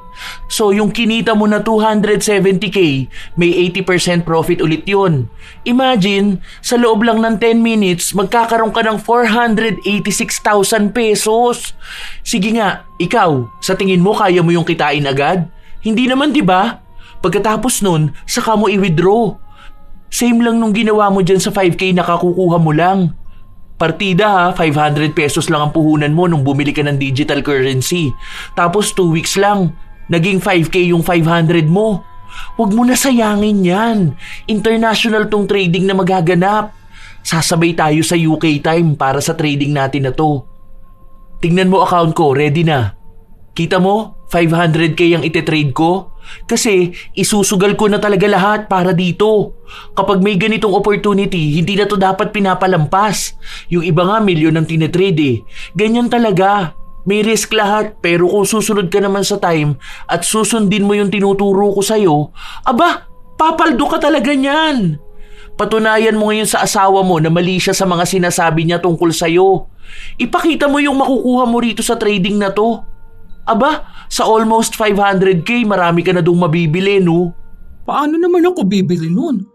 A: So yung kinita mo na 270K, may 80% profit ulit yun. Imagine, sa loob lang ng 10 minutes, magkakaroon ka ng 486,000 pesos. Sige nga, ikaw, sa tingin mo kaya mo yung kitain agad? Hindi naman 'di ba? Pagkatapos nun, saka mo i-withdraw. Same lang nung ginawa mo dyan sa 5K na kakukuha mo lang. Partida 500 pesos lang ang puhunan mo nung bumili ka ng digital currency. Tapos 2 weeks lang, naging 5K yung 500 mo. Huwag mo na sayangin yan. International tong trading na magaganap. Sasabay tayo sa UK time para sa trading natin na to. Tingnan mo account ko, ready na. Kita mo, 500K ang ite-trade ko? Kasi isusugal ko na talaga lahat para dito. Kapag may ganitong opportunity, hindi na to dapat pinapalampas. Yung iba nga milyon ang tinetrade Ganyan talaga. May risk lahat pero kung susunod ka naman sa time at susundin mo yung tinuturo ko sa'yo, aba, papaldo ka talaga niyan. Patunayan mo ngayon sa asawa mo na mali siya sa mga sinasabi niya tungkol sa'yo. Ipakita mo yung makukuha mo rito sa trading na to. Aba, sa almost 500K, marami ka na dong mabibili, no?
B: Paano naman ako bibili nun?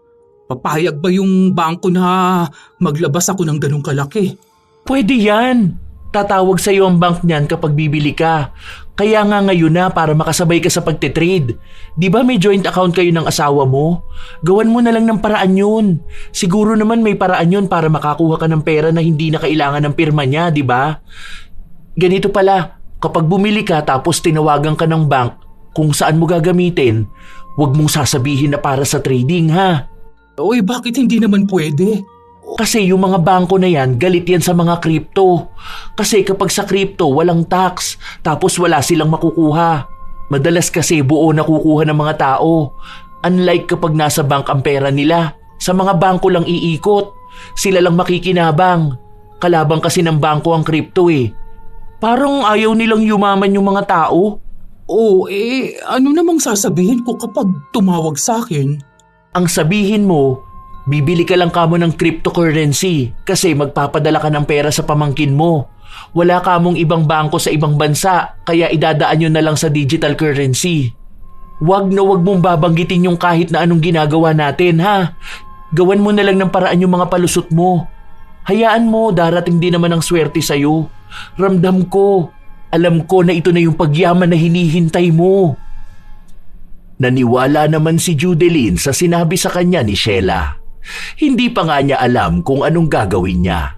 B: Papayag ba yung bangko na maglabas ako ng ganung kalaki?
A: Pwede yan. Tatawag sa'yo ang bank niyan kapag bibili ka. Kaya nga ngayon na para makasabay ka sa pagtitrade. Di ba may joint account kayo ng asawa mo? Gawan mo na lang ng paraan yun. Siguro naman may paraan yun para makakuha ka ng pera na hindi na kailangan ng pirma niya, di ba? Ganito pala. Kapag bumili ka tapos tinawagan ka ng bank kung saan mo gagamitin, huwag mong sasabihin na para sa trading ha.
B: Uy, bakit hindi naman pwede?
A: Kasi yung mga bangko na yan, galit yan sa mga crypto. Kasi kapag sa crypto, walang tax, tapos wala silang makukuha. Madalas kasi buo nakukuha ng mga tao. Unlike kapag nasa bank ang pera nila, sa mga bangko lang iikot. Sila lang makikinabang. Kalabang kasi ng bangko ang crypto Parang ayaw nilang yumaman yung mga tao.
B: Oo, ano namang sasabihin ko kapag tumawag sa akin?
A: Ang sabihin mo, bibili ka lang kamo ng cryptocurrency kasi magpapadala ka ng pera sa pamangkin mo. Wala kamong ibang bangko sa ibang bansa kaya idadaan yun na lang sa digital currency. Wag na wag mong babanggitin yung kahit na anong ginagawa natin ha. Gawan mo na lang ng paraan yung mga palusot mo. Hayaan mo, darating din naman ang swerte sa'yo. Ramdam ko. Alam ko na ito na yung pagyaman na hinihintay mo. Naniwala naman si Judeline sa sinabi sa kanya ni Sheila. Hindi pa nga niya alam kung anong gagawin niya.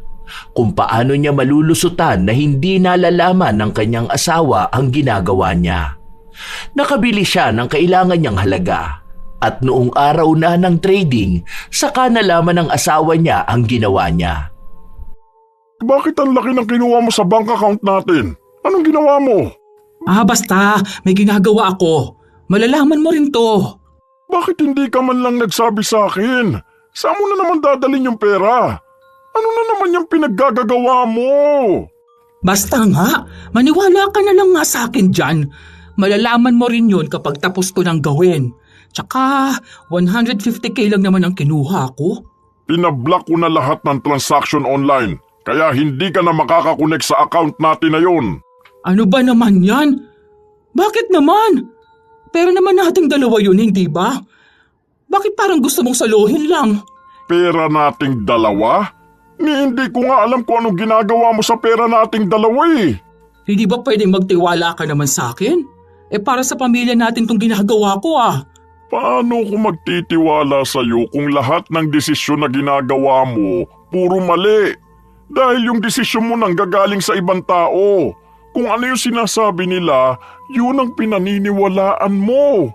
A: kung paano niya malulusutan na hindi nalalaman ng kanyang asawa ang ginagawa niya. Nakabili siya ng kailangan niyang halaga at noong araw na ng trading, saka nalaman ng asawa niya ang ginawa niya.
C: Bakit ang laki ng kinuha mo sa bank account natin? Anong ginawa mo?
B: Basta, may ginagawa ako. Malalaman mo rin to.
C: Bakit hindi ka man lang nagsabi sa akin? Saan mo na naman dadalhin yung pera? Ano na naman yung pinaggagawa mo?
B: Basta nga, maniwala ka na lang nga sa akin dyan. Malalaman mo rin yun kapag tapos ko nang gawin. Tsaka, 150k lang naman ang kinuha ko.
C: Pinablock ko na lahat ng transaction online, kaya hindi ka na makakakonect sa account natin na yun.
B: Ano ba naman yan? Bakit naman? Pero naman nating dalawa yun, hindi ba? Bakit parang gusto mong saluhin lang?
C: Pera nating dalawa? Hindi ko nga alam kung anong ginagawa mo sa pera nating dalawa eh.
B: Hindi ba pwedeng magtiwala ka naman sa akin? Para sa pamilya natin tong ginagawa ko
C: Paano ko magtitiwala sa'yo kung lahat ng desisyon na ginagawa mo puro mali? Dahil yung desisyon mo nanggagaling sa ibang tao. Kung ano yung sinasabi nila, yun ang pinaniniwalaan mo.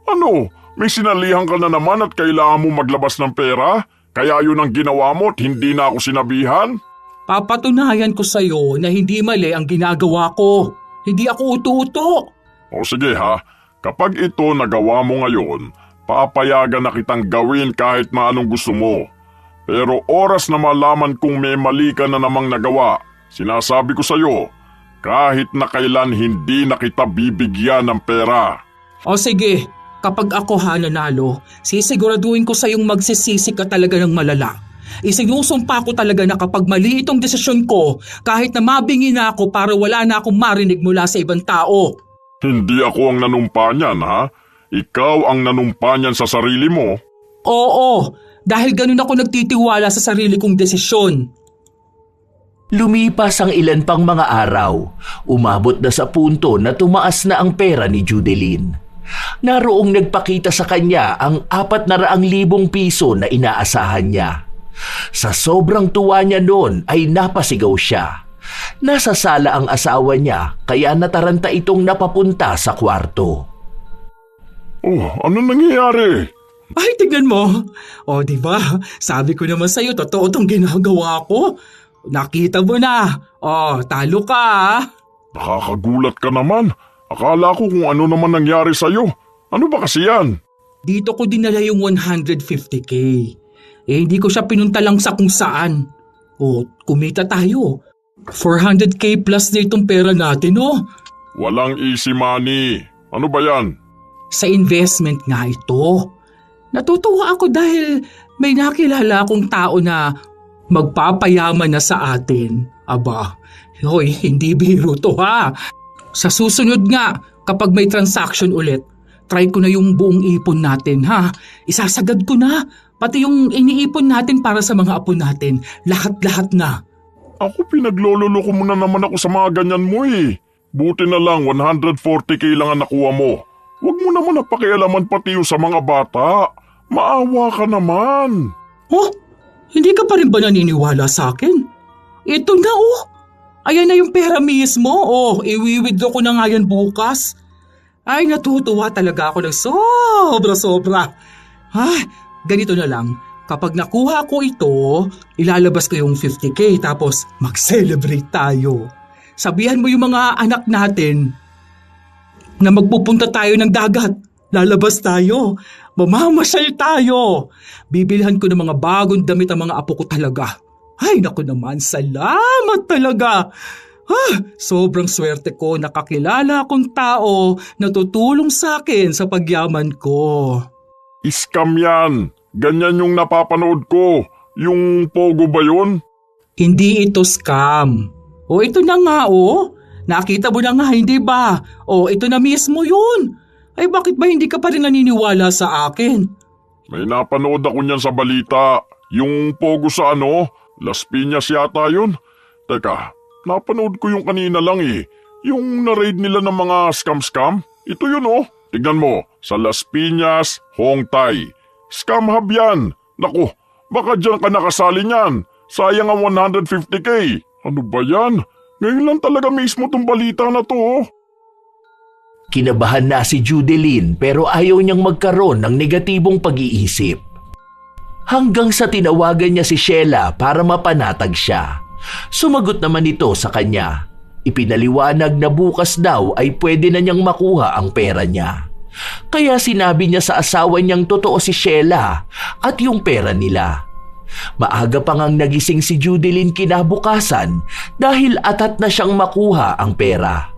C: Ano, may sinalihan ka na naman at kailangan mo maglabas ng pera? Kaya yun ang ginawa mo at hindi na ako sinabihan?
B: Papatunayan ko sa'yo na hindi mali ang ginagawa ko. Hindi ako uto-uto.
C: O sige ha, kapag ito nagawa mo ngayon, papayagan na kitang gawin kahit na anong gusto mo. Pero oras na malaman kung may mali ka na namang nagawa, sinasabi ko sa'yo, kahit na kailan hindi na kita bibigyan ng pera.
B: O sige, kapag ako nanalo, sisiguraduhin ko sa'yong magsisisi ka talaga ng malala. Isinusumpa ko talaga na kapag mali itong desisyon ko, kahit na mabingi na ako para wala na akong marinig mula sa ibang tao.
C: Hindi ako ang nanumpa niyan ha? Ikaw ang nanumpa niyan sa sarili mo.
B: Oo, dahil ganun ako nagtitiwala sa sarili kong desisyon.
A: Lumipas ang ilan pang mga araw, umabot na sa punto na tumaas na ang pera ni Judeline. Naroong nagpakita sa kanya ang 400,000 piso na inaasahan niya. Sa sobrang tuwa niya noon ay napasigaw siya. Nasa sala ang asawa niya kaya nataranta itong napapunta sa kwarto.
C: Oh, ano nangyayari?
B: Ay, tignan mo. O, diba? Sabi ko naman sa'yo, totoo itong ginagawa ko. Nakita mo na. O, talo ka.
C: Nakakagulat ka naman. Akala ko kung ano naman nangyari sa'yo. Ano ba kasi yan?
B: Dito ko dinala yung 150k. Hindi ko siya pinunta lang sa kung saan. O, kumita tayo. 400k plus na itong pera natin,
C: Walang easy money. Ano ba yan?
B: Sa investment nga ito. Natutuwa ako dahil may nakilala akong tao na magpapayaman na sa atin. Aba, hoy, hindi biro to ha. Sa susunod nga, kapag may transaction ulit, try ko na yung buong ipon natin ha. Isasagad ko na, pati yung iniipon natin para sa mga apo natin. Lahat-lahat na.
C: Ako pinaglololoko mo na naman ako sa mga ganyan mo eh. Buti na lang 140k lang ang nakuha mo. Huwag mo naman napakialaman pati yung sa mga bata. Maawa ka naman.
B: Oh, hindi ka pa rin ba naniniwala sa akin? Ito na Ayan na yung pera mismo. Iwi-withdraw ko na nga yan bukas. Ay, natutuwa talaga ako ng sobra-sobra. Ganito na lang. Kapag nakuha ko ito, ilalabas ko yung 50k tapos mag-celebrate tayo. Sabihan mo yung mga anak natin na magpupunta tayo ng dagat. Lalabas tayo. Mamamasyal tayo. Bibilhan ko ng mga bagong damit ang mga apo ko talaga. Ay, naku naman, salamat talaga. Sobrang swerte ko nakakilala akong tao na tutulong sa akin sa pagyaman ko.
C: Scam yan. Ganyan yung napapanood ko. Yung Pogo ba yun?
B: Hindi ito scam. Ito na nga Nakita mo na nga, hindi ba? Ito na mismo yun. Ay, bakit ba hindi ka pa rin naniniwala sa akin?
C: May napanood ako niyan sa balita. Yung Pogo sa Las Piñas yata yun. Teka, napanood ko yung kanina lang eh. Yung na-raid nila ng mga scam-scam. Ito yun Tignan mo, sa Las Piñas, Hongtay. Scam hub yan. Naku, baka dyan ka nakasali niyan. Sayang ang 150k. Ano ba yan? Ngayon lang talaga mismo tong balita na to. Oh.
A: Kinabahan na si Judeline pero ayaw niyang magkaroon ng negatibong pag-iisip. Hanggang sa tinawagan niya si Sheila para mapanatag siya. Sumagot naman ito sa kanya. Ipinaliwanag na bukas daw ay pwede na niyang makuha ang pera niya. Kaya sinabi niya sa asawa niyang totoo si Sheila at yung pera nila. Maaga pa ngang nagising si Judeline kinabukasan dahil atat na siyang makuha ang pera.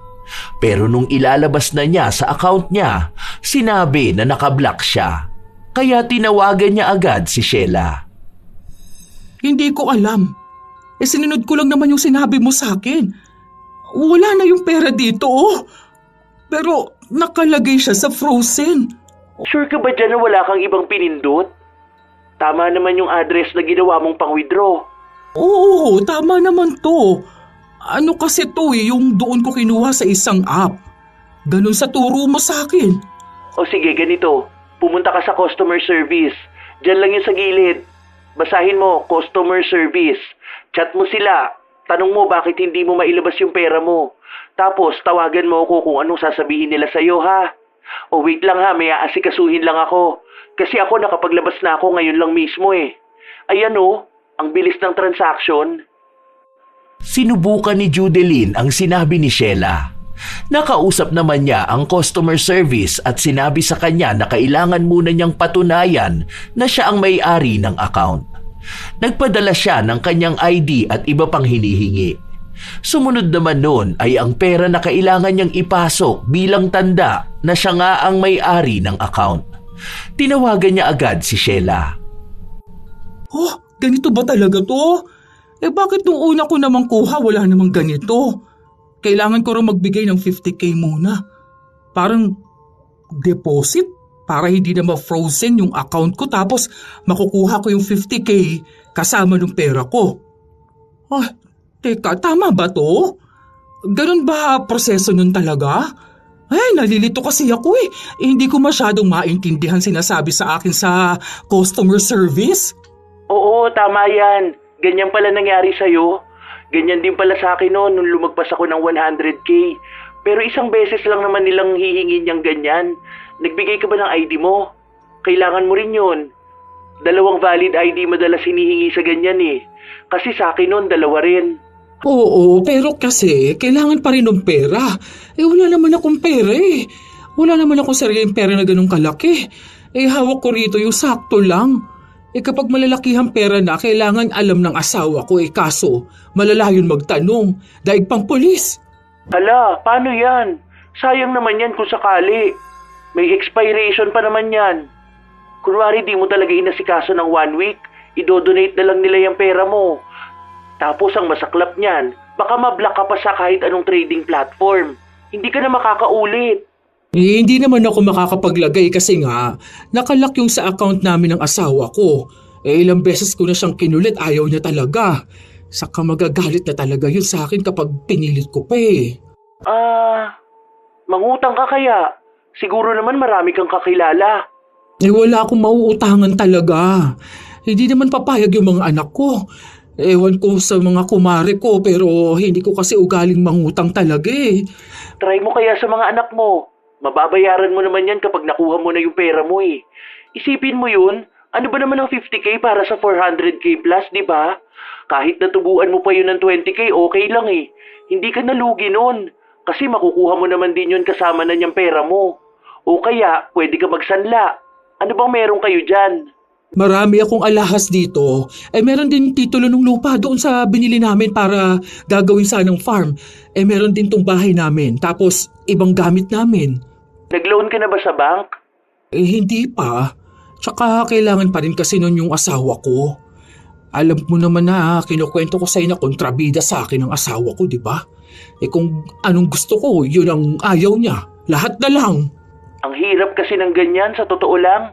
A: Pero nung ilalabas na niya sa account niya, sinabi na nakablock siya. Kaya tinawagan niya agad si Sheila.
B: Hindi ko alam. Sinunod ko lang naman yung sinabi mo sa akin. Wala na yung pera dito, oh. Pero nakalagay siya sa frozen.
A: Sure ka ba dyan na wala kang ibang pinindot? Tama naman yung address na ginawa mong pang-withdraw.
B: Oo, tama naman to. Ano kasi to yung doon ko kinuha sa isang app. Ganun sa turo mo sa akin.
A: O sige, ganito. Pumunta ka sa customer service. Diyan lang yun sa gilid. Basahin mo, customer service. Chat mo sila. Tanong mo bakit hindi mo mailabas yung pera mo. Tapos tawagan mo ako kung anong sasabihin nila sa'yo, ha? O wait lang ha, may aasikasuhin lang ako. Kasi ako nakapaglabas na ako ngayon lang mismo eh. Ayan o, ang bilis ng transaction. Sinubukan ni Judeline ang sinabi ni Sheila. Nakausap naman niya ang customer service at sinabi sa kanya na kailangan muna niyang patunayan na siya ang may-ari ng account. Nagpadala siya ng kanyang ID at iba pang hinihingi. Sumunod naman noon ay ang pera na kailangan niyang ipasok bilang tanda na siya nga ang may-ari ng account. Tinawagan niya agad si Sheila.
B: Oh, ganito ba talaga to? Bakit nung una ko namang kuha wala namang ganito? Kailangan ko rin magbigay ng 50k muna. Parang deposit para hindi na ma-frozen yung account ko tapos makukuha ko yung 50k kasama ng pera ko. Teka, tama ba to? Ganun ba proseso nun talaga? Ay, nalilito kasi ako eh. Hindi ko masyadong maintindihan sinasabi sa akin sa customer service.
A: Oo, tama yan. Ganyan pala nangyari sa'yo. Ganyan din pala sa akin noon nung lumagpas ako ng 100k. Pero isang beses lang naman nilang hihingin niyang ganyan. Nagbigay ka ba ng ID mo? Kailangan mo rin yun. 2 valid ID madalas hinihingi sa ganyan eh. Kasi sa akin noon 2 rin.
B: Oo, pero kasi kailangan pa rin ng pera. Wala naman akong pera eh. Wala naman akong sariling pera na ganun kalaki. Hawak ko rito yung sakto lang. Kapag malalakihang pera na, kailangan alam ng asawa ko kaso malala yun magtanong. Daig pang pulis.
A: Ala, paano yan? Sayang naman yan kung sakali. May expiration pa naman yan. Kunwari di mo talaga inasikaso ng 1 week, idodonate na lang nila yung pera mo. Tapos ang masaklap niyan, baka mablock ka pa sa kahit anong trading platform. Hindi ka na makakaulit.
B: Hindi naman ako makakapaglagay kasi nga, nakalock yung sa account namin ng asawa ko. Ilang beses ko na siyang kinulit, ayaw niya talaga. Saka magagalit na talaga yun sa akin kapag pinilit ko pa eh.
A: Mangutang ka kaya? Siguro naman marami kang kakilala.
B: Wala akong mauutangan talaga. Hindi naman papayag yung mga anak ko. Ewan ko sa mga kumare ko pero hindi ko kasi ugaling mangutang talaga eh.
A: Try mo kaya sa mga anak mo. Mababayaran mo naman yan kapag nakuha mo na yung pera mo eh. Isipin mo yun, ano ba naman ang 50k para sa 400k plus, di ba? Kahit natubuan mo pa yun ng 20k, okay lang eh. Hindi ka nalugi nun. Kasi makukuha mo naman din yun kasama na niyang pera mo. O kaya, pwede ka magsanla. Ano bang meron kayo dyan?
B: Marami akong alahas dito. Meron din titulo ng lupa doon sa binili namin para gagawin sanang farm. Meron din tong bahay namin. Tapos ibang gamit namin.
A: Nag-loan ka na ba sa bank?
B: Hindi pa. Tsaka kailangan pa rin kasi nun yung asawa ko. Alam mo naman na kinukwento ko sa'yo na kontrabida sa akin ng asawa ko, di ba? Kung anong gusto ko, yun ang ayaw niya. Lahat na lang.
A: Ang hirap kasi ng ganyan, sa totoo lang.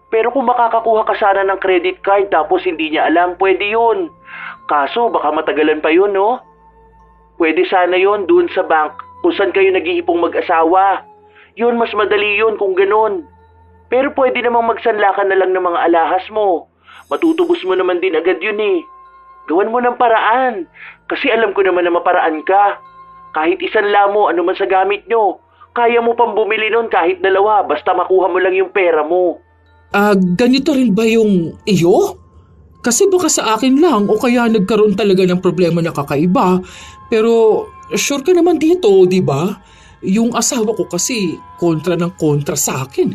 A: Pero kung makakakuha ka sana ng credit card tapos hindi niya alam, pwede yun. Kaso baka matagalan pa yun, no? Pwede sana yun dun sa bank kung saan kayo nag-iipong mag-asawa. Yun, mas madali yun kung ganun. Pero pwede namang magsanla ka na lang ng mga alahas mo. Matutubos mo naman din agad yun eh. Gawan mo ng paraan. Kasi alam ko naman na maparaan ka. Kahit isang lamo, ano man sa gamit nyo, kaya mo pang bumili nun kahit dalawa, basta makuha mo lang yung pera mo.
B: Ganito rin ba yung iyo? Kasi baka sa akin lang o kaya nagkaroon talaga ng problema na kakaiba. Pero sure ka naman dito, di ba? Yung asawa ko kasi kontra ng kontra sa akin.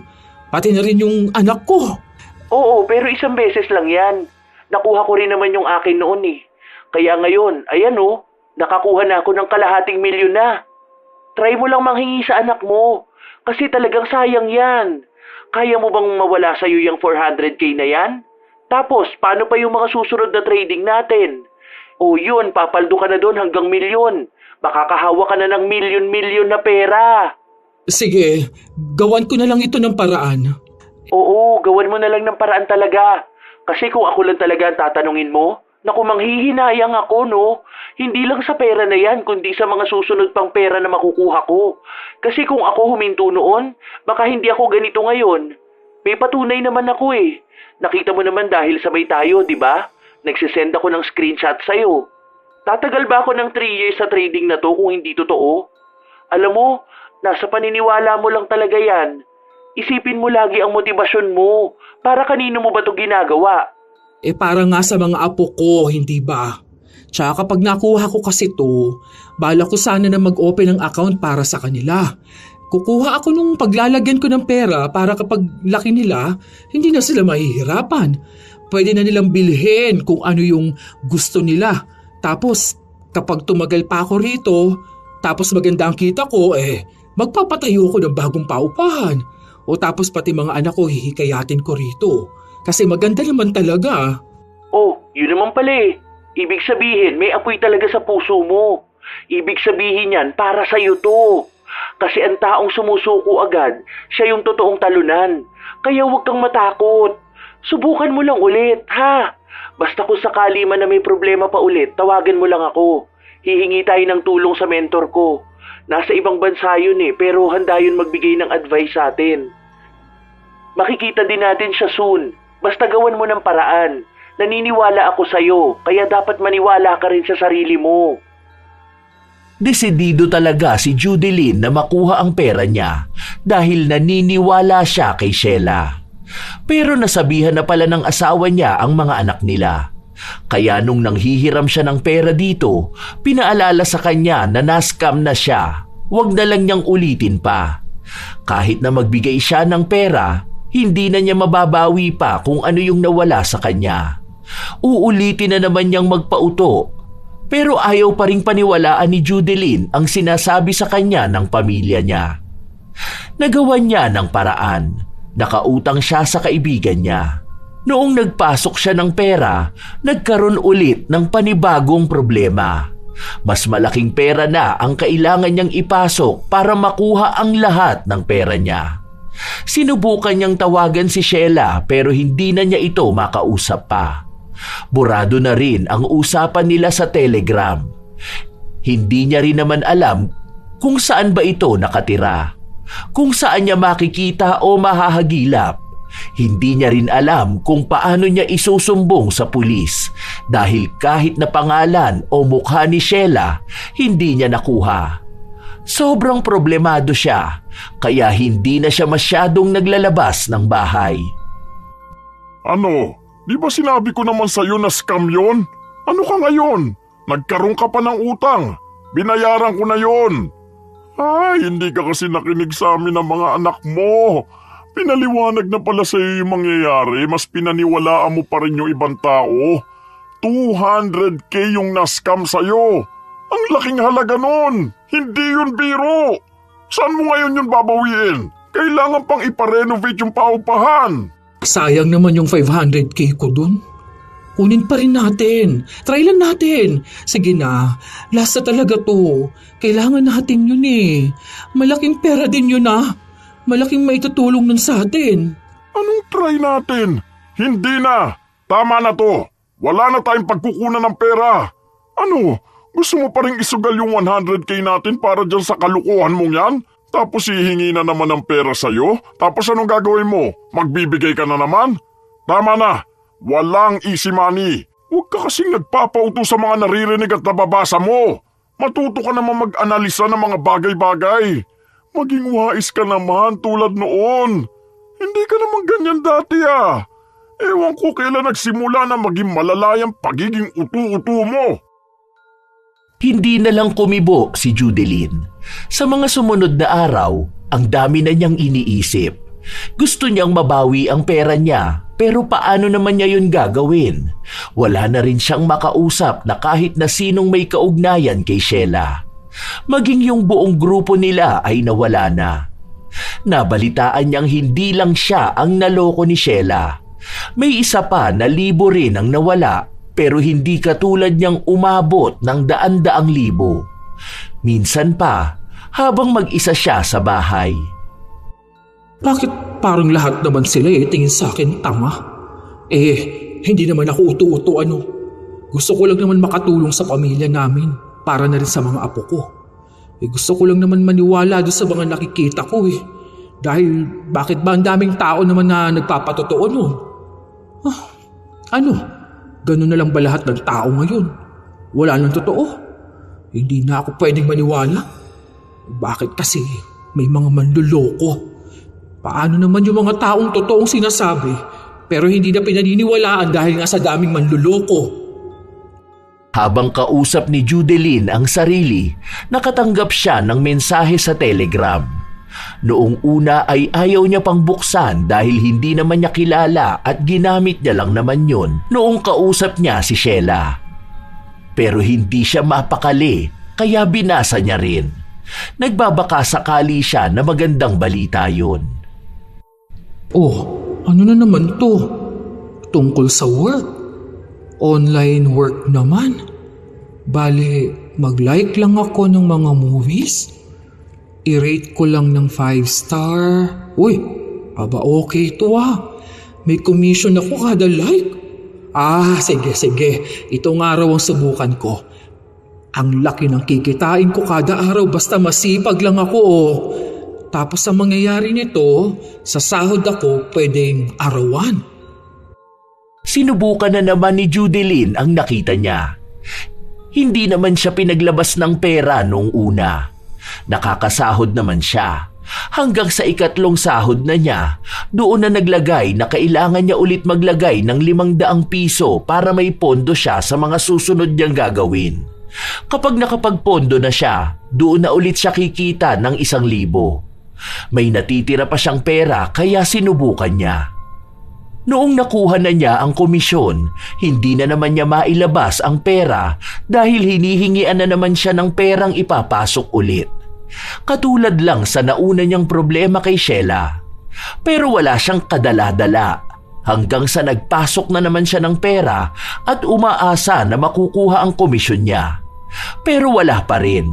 B: Pati na rin yung anak ko.
A: Oo, pero isang beses lang yan. Nakuha ko rin naman yung akin noon eh. Kaya ngayon, ayan oh, nakakuha na ako ng kalahating milyon na. Try mo lang manghingi sa anak mo. Kasi talagang sayang yan. Kaya mo bang mawala sa'yo yung 400k na yan? Tapos, paano pa yung mga susunod na trading natin? O yun, papaldo ka na doon hanggang milyon. Makakahawa ka na ng milyon-milyon na pera.
B: Sige, gawan ko na lang ito ng paraan.
A: Oo, gawan mo na lang ng paraan talaga. Kasi kung ako lang talaga ang tatanungin mo, naku, manghihinayang ako, no? Hindi lang sa pera na yan, kundi sa mga susunod pang pera na makukuha ko. Kasi kung ako huminto noon, baka hindi ako ganito ngayon. May patunay naman ako eh. Nakita mo naman dahil sabay tayo, di ba? Nagsisend ako ng screenshot sa'yo. Tatagal ba ako ng 3 years sa trading na to kung hindi totoo? Alam mo, nasa paniniwala mo lang talaga yan. Isipin mo lagi ang motibasyon mo. Para kanino mo ba to ginagawa?
B: Para nga sa mga apo ko, hindi ba? Tsaka kapag nakuha ko kasi to, bala ko sana na mag-open ng account para sa kanila. Kukuha ako nung paglalagyan ko ng pera para kapag laki nila, hindi na sila mahihirapan. Pwede na nilang bilhin kung ano yung gusto nila. Tapos kapag tumagal pa ako rito, tapos maganda ang kita ko, magpapatayo ko ng bagong paupahan. O tapos pati mga anak ko hihikayatin ko rito. Kasi maganda naman talaga.
A: Oh, yun naman pala eh. Ibig sabihin, may apoy talaga sa puso mo. Ibig sabihin yan, para sa'yo to. Kasi ang taong sumusuko agad, siya yung totoong talunan. Kaya huwag kang matakot. Subukan mo lang ulit, ha? Basta kung sakali man na may problema pa ulit, tawagan mo lang ako. Hihingi tayo ng tulong sa mentor ko. Nasa ibang bansa yun eh, pero handa yun magbigay ng advice sa atin. Makikita din natin siya soon. Basta gawan mo ng paraan. Naniniwala ako sa'yo, kaya dapat maniwala ka rin sa sarili mo. Desidido talaga si Judeline na makuha ang pera niya dahil naniniwala siya kay Sheila. Pero nasabihan na pala ng asawa niya ang mga anak nila. Kaya nung nanghihiram siya ng pera dito, pinaalala sa kanya na na-scam na siya. Huwag na lang niyang ulitin pa. Kahit na magbigay siya ng pera, hindi na niya mababawi pa kung ano yung nawala sa kanya. Uulitin na naman niyang magpauto. Pero ayaw pa ring paniwalaan ni Judeline ang sinasabi sa kanya ng pamilya niya. Nagawan niya ng paraan. Nakautang siya sa kaibigan niya. Noong nagpasok siya ng pera, nagkaroon ulit ng panibagong problema. Mas malaking pera na ang kailangan niyang ipasok para makuha ang lahat ng pera niya. Sinubukan niyang tawagan si Sheila pero hindi na niya ito makausap pa. Burado na rin ang usapan nila sa Telegram. Hindi niya rin naman alam kung saan ba ito nakatira, kung saan niya makikita o mahahagilap. Hindi niya rin alam kung paano niya isusumbong sa pulis dahil kahit na pangalan o mukha ni Sheila, hindi niya nakuha. Sobrang problemado siya, kaya hindi na siya masyadong naglalabas ng bahay.
C: Ano? Di ba sinabi ko naman sa'yo na scam yon? Ano ka ngayon? Nagkaroon ka pa ng utang. Binayaran ko na yon. Ay, hindi ka kasi nakinig sa amin ng mga anak mo. Pinaliwanag na pala sa'yo yung mangyayari, mas pinaniwalaan mo pa rin yung ibang tao. 200k yung na-scam sa'yo. Ang laking halaga nun. Hindi yun biro. Saan mo ngayon yun babawiin? Kailangan pang iparenovate yung paupahan.
B: Sayang naman yung 500k ko dun. Kunin pa rin natin. Try lang natin. Sige na, last na talaga to. Kailangan natin yun eh. Malaking pera din yun ah. Malaking maitutulong nun sa atin.
C: Anong try natin? Hindi na. Tama na to. Wala na tayong pagkukunan ng pera. Ano? Gusto mo pa rin isugal yung 100k natin para dyan sa kalukuhan mong yan? Tapos hihingi na naman ng pera sa'yo? Tapos anong gagawin mo? Magbibigay ka na naman? Tama na. Walang easy money. Huwag ka kasing nagpapauto sa mga naririnig at nababasa mo. Matuto ka naman mag-analisa ng mga bagay-bagay. Maging wais ka naman tulad noon. Hindi ka naman ganyan dati ah. Ewan ko kailan nagsimula na maging malalayang pagiging utu-utu mo.
A: Hindi na lang kumibo si Judeline. Sa mga sumunod na araw, ang dami na niyang iniisip. Gusto niyang mabawi ang pera niya, pero paano naman niya yun gagawin? Wala na rin siyang makausap na kahit na sinong may kaugnayan kay Sheila. Maging yung buong grupo nila ay nawala na. Nabalitaan niyang hindi lang siya ang naloko ni Sheila. May isa pa na libo rin ang nawala, pero hindi katulad niyang umabot ng daan-daang libo. Minsan pa, habang mag-isa siya sa bahay.
B: Bakit parang lahat naman sila tingin sa akin tama? Hindi naman ako utu-utu ano. Gusto ko lang naman makatulong sa pamilya namin para na rin sa mga apo ko. Gusto ko lang naman maniwala doon sa mga nakikita ko Dahil bakit ba ang daming tao naman na nagpapatotoo nun? Ano? Ganun na lang ba lahat ng tao ngayon? Wala nang totoo? Hindi na ako pwedeng maniwala. Bakit kasi may mga manluloko? Paano naman yung mga taong totoong sinasabi pero hindi na pinaniniwalaan dahil nga sa daming manluloko?
A: Habang kausap ni Judeline ang sarili, nakatanggap siya ng mensahe sa Telegram. Noong una ay ayaw niya pang buksan dahil hindi naman niya kilala at ginamit niya lang naman yun noong kausap niya si Sheila. Pero hindi siya mapakali kaya binasa niya rin. Nagbabaka sakali siya na magandang balita yun.
B: Ano na naman to? Tungkol sa work? Online work naman? Bale, mag-like lang ako ng mga movies? I-rate ko lang ng 5 star? Uy, okay to May commission ako kada like. Sige. Itong araw ang subukan ko. Ang laki ng kikitain ko kada araw basta masipag lang ako Tapos ang mangyayari nito, sa sahod ako pwedeng arawan.
A: Sinubukan na naman ni Judeline ang nakita niya. Hindi naman siya pinaglabas ng pera noong una. Nakakasahod naman siya. Hanggang sa ikatlong sahod na niya, doon na naglagay na kailangan niya ulit maglagay ng 500 piso para may pondo siya sa mga susunod niyang gagawin. Kapag nakapagpondo na siya, doon na ulit siya kikita ng 1,000. May natitira pa siyang pera kaya sinubukan niya. Noong nakuha na niya ang komisyon, hindi na naman niya mailabas ang pera dahil hinihingian na naman siya ng perang ipapasok ulit. Katulad lang sa nauna niyang problema kay Sheila. Pero wala siyang kadala-dala hanggang sa nagpasok na naman siya ng pera at umaasa na makukuha ang komisyon niya. Pero wala pa rin.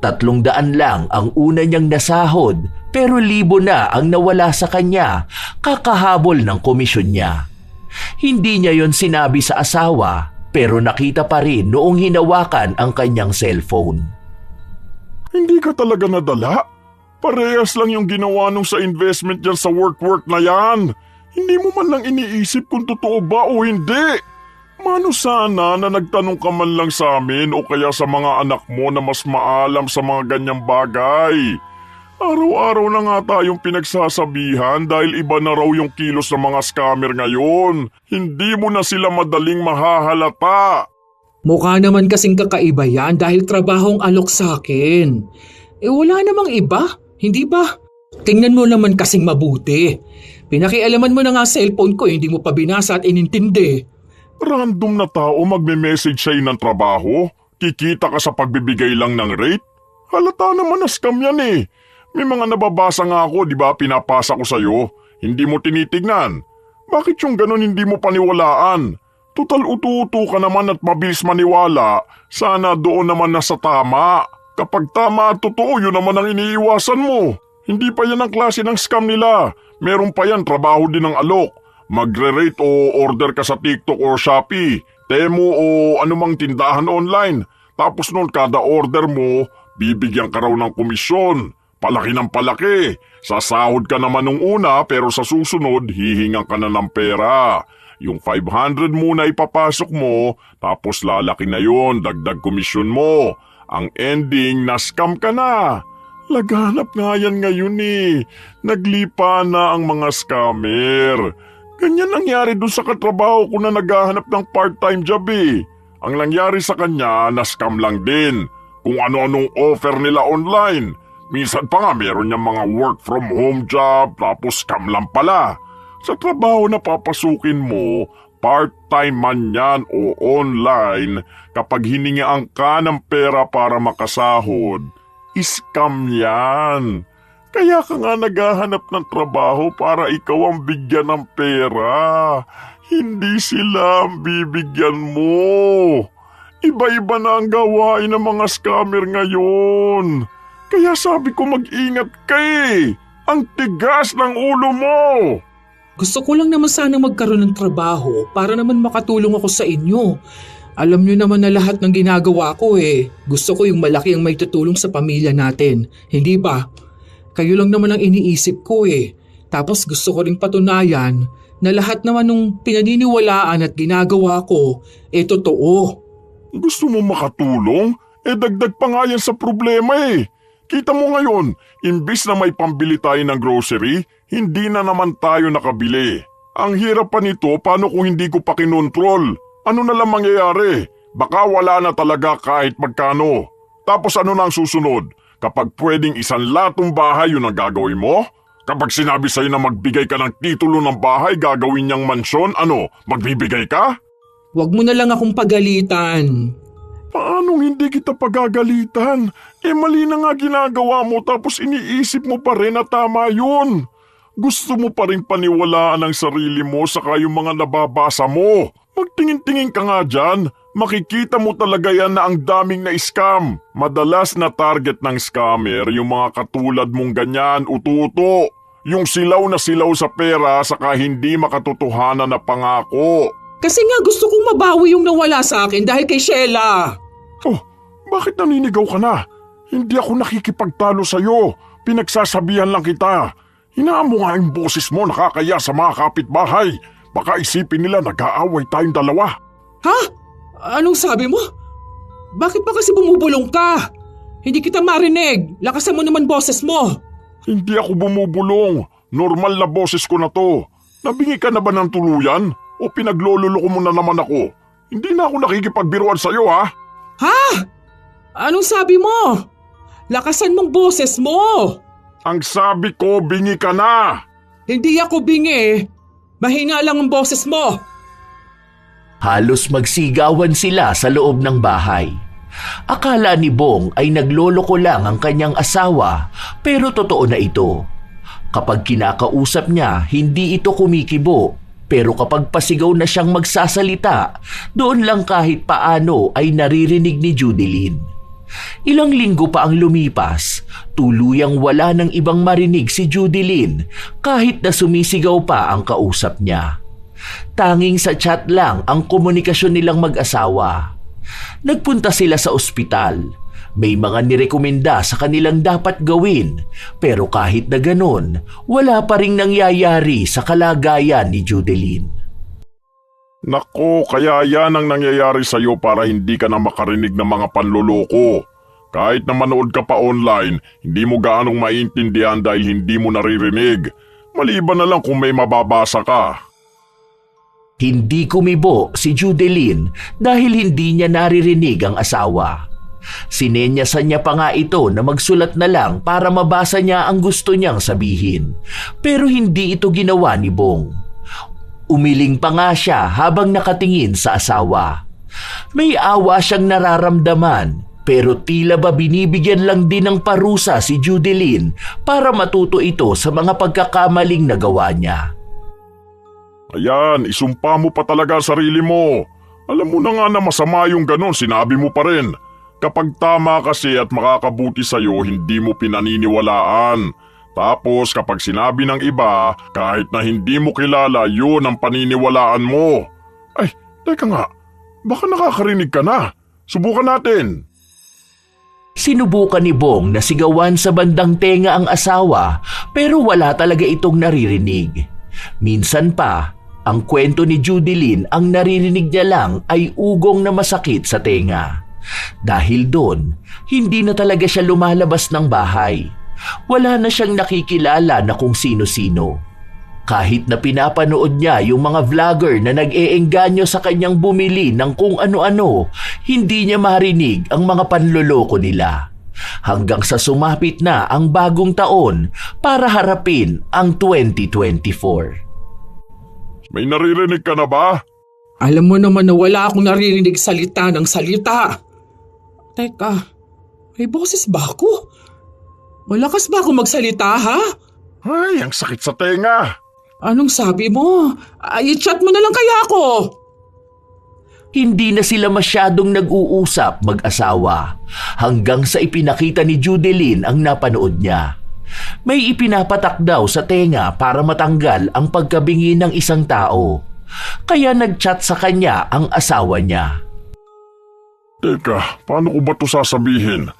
A: 300 lang ang una niyang nasahod pero 1,000 na ang nawala sa kanya kakahabol ng komisyon niya. Hindi niya yon sinabi sa asawa pero nakita pa rin noong hinawakan ang kanyang cellphone.
C: Hindi ka talaga nadala? Parehas lang yung ginawa nung sa investment dyan sa work na yan. Hindi mo man lang iniisip kung totoo ba o hindi. Mano sana na nagtanong ka man lang sa amin o kaya sa mga anak mo na mas maalam sa mga ganyang bagay. Araw-araw na nga tayong pinagsasabihan dahil iba na raw yung kilos ng mga scammer ngayon. Hindi mo na sila madaling mahahalata.
B: Mukha naman kasing kakaiba yan dahil trabahong alok sa akin. Wala namang iba, hindi ba? Tingnan mo naman kasing mabuti. Pinakialaman mo na nga cellphone ko, hindi mo pa binasa at inintindi.
C: Random na tao magme-message sa'yo ng trabaho? Kikita ka sa pagbibigay lang ng rate? Halata naman na scam yan May mga nababasa nga ako, di ba pinapasa ko sa'yo? Hindi mo tinitignan. Bakit yung ganun hindi mo paniwalaan? Total utu-utu ka naman at mabilis maniwala. Sana doon naman na sa tama. Kapag tama at totoo, yun naman ang iniiwasan mo. Hindi pa yan ang klase ng scam nila. Meron pa yan, trabaho din ng alok. Magre-rate o order ka sa TikTok o Shopee, Temu o anumang tindahan online. Tapos noon kada order mo, bibigyan ka raw ng komisyon. Palaki ng palaki. Sasahod ka naman nung una pero sa susunod hihingan ka na ng pera. Yung 500 muna ipapasok mo, tapos lalaki na yon, dagdag komisyon mo. Ang ending, na-scam ka na. Laganap nga yan ngayon eh. Naglipa na ang mga scammer. Ganyan nangyari dun sa katrabaho ko na naghahanap ng part-time job eh. Ang nangyari sa kanya, na-scam lang din. Kung ano-anong offer nila online. Minsan pa nga meron niyang mga work from home job, tapos scam lang pala. Sa trabaho na papasukin mo, part-time man yan o online, kapag hiningaan ka ng pera para makasahod, scam yan. Kaya ka nga naghahanap ng trabaho para ikaw ang bigyan ng pera. Hindi sila ang bibigyan mo. Iba-iba na ang gawain ng mga scammer ngayon. Kaya sabi ko mag-ingat ka eh. Ang tigas ng ulo mo.
B: Gusto ko lang naman sana magkaroon ng trabaho para naman makatulong ako sa inyo. Alam niyo naman na lahat ng ginagawa ko eh. Gusto ko yung malaki ang may tutulong sa pamilya natin. Hindi ba? Kayo lang naman ang iniisip ko eh. Tapos gusto ko ring patunayan na lahat naman ng pinaniniwalaan at ginagawa ko totoo.
C: Gusto mo makatulong? Dagdag pa nga yan sa problema eh. Kita mo ngayon, imbis na may pambili tayo ng grocery, hindi na naman tayo nakabili. Ang hirap pa nito, paano kung hindi ko pa kinontrol? Ano na lang mangyayari? Baka wala na talaga kahit magkano. Tapos ano na ang susunod? Kapag pwedeng isang latong bahay yun ang gagawin mo? Kapag sinabi sa'yo na magbigay ka ng titulo ng bahay, gagawin niyang mansyon, ano, magbibigay ka?
B: Huwag mo na lang akong pagalitan.
C: Paanong hindi kita pagagalitan? Mali na nga ginagawa mo tapos iniisip mo pa rin na tama yun. Gusto mo pa rin paniwalaan ang sarili mo saka yung mga nababasa mo. Magtingin-tingin ka nga dyan. Makikita mo talaga yan na ang daming na-scam. Madalas na target ng scammer yung mga katulad mong ganyan, ututo. Yung silaw na silaw sa pera saka hindi makatotohanan na pangako.
B: Kasi nga gusto kong mabawi yung nawala sa akin dahil kay Sheila.
C: Oh, bakit naninigaw ka na? Hindi ako nakikipagtalo sa'yo. Pinagsasabihan lang kita. Hinaan mo nga yung boses mo, nakakaya sa mga kapitbahay. Baka isipin nila nag-aaway tayong dalawa.
B: Ha? Anong sabi mo? Bakit ba kasi bumubulong ka? Hindi kita marinig. Lakasan mo naman boses mo.
C: Hindi ako bumubulong. Normal na boses ko na to. Nabingi ka na ba ng tuluyan? O pinaglololoko mo na naman ako? Hindi na ako nakikipagbiruan sa'yo ha?
B: Ha? Anong sabi mo? Lakasan mong boses mo.
C: Ang sabi ko, bingi ka na.
B: Hindi ako bingi. Mahina lang ang boses mo.
A: Halos magsigawan sila sa loob ng bahay. Akala ni Bong ay nagloloko lang ang kanyang asawa, pero totoo na ito. Kapag kinakausap niya, hindi ito kumikibo. Pero kapag pasigaw na siyang magsasalita, doon lang kahit paano ay naririnig ni Judilyn. Ilang linggo pa ang lumipas, tuluyang wala ng ibang marinig si Judilyn kahit na sumisigaw pa ang kausap niya. Tanging sa chat lang ang komunikasyon nilang mag-asawa. Nagpunta sila sa ospital. May mga nirekomenda sa kanilang dapat gawin, pero kahit na ganon, wala pa ring nangyayari sa kalagayan ni Judilyn.
C: Nako, kaya yan ang nangyayari sa'yo para hindi ka na makarinig ng mga panloloko. Kahit na manood ka pa online, hindi mo gaanong maintindihan dahil hindi mo naririnig. Maliban na lang kung may mababasa ka.
A: Hindi kumibo si Judilyn dahil hindi niya naririnig ang asawa. Sinenyasan niya pa nga ito na magsulat na lang para mabasa niya ang gusto niyang sabihin. Pero hindi ito ginawa ni Bong. Umiling pa nga siya habang nakatingin sa asawa. May awa siyang nararamdaman, pero tila ba binibigyan lang din ng parusa si Judilyn para matuto ito sa mga pagkakamaling nagawa niya.
C: Ayan, isumpa mo pa talaga ang sarili mo. Alam mo na nga na masama yung ganon, sinabi mo pa rin. Kapag tama kasi at makakabuti sa'yo, hindi mo pinaniniwalaan. Tapos kapag sinabi ng iba, kahit na hindi mo kilala, yun ang paniniwalaan mo. Ay, teka nga, baka nakakarinig ka na. Subukan natin.
A: Sinubukan ni Bong na sigawan sa bandang tenga ang asawa pero wala talaga itong naririnig. Minsan pa, Ang kwento ni Judilyn, ang naririnig niya lang ay ugong na masakit sa tenga. Dahil doon, hindi na talaga siya lumalabas ng bahay. Wala na siyang nakikilala na kung sino-sino. Kahit na pinapanood niya yung mga vlogger na nag-eengganyo sa kanyang bumili ng kung ano-ano, hindi niya marinig ang mga panloloko nila. Hanggang sa sumapit na ang bagong taon para harapin ang 2024.
C: May naririnig ka na ba?
B: Alam mo naman na wala akong naririnig salita ng salita. Teka, may boses ba ako? Malakas ba ako magsalita, ha?
C: Ay, ang sakit sa tenga.
B: Anong sabi mo? I-chat mo na lang kaya ako.
A: Hindi na sila masyadong nag-uusap mag-asawa hanggang sa ipinakita ni Judilyn ang napanood niya. May ipinapatak daw sa tenga para matanggal ang pagkabingi ng isang tao. Kaya nag-chat sa kanya ang asawa niya.
C: Teka, paano ko ba ito sasabihin?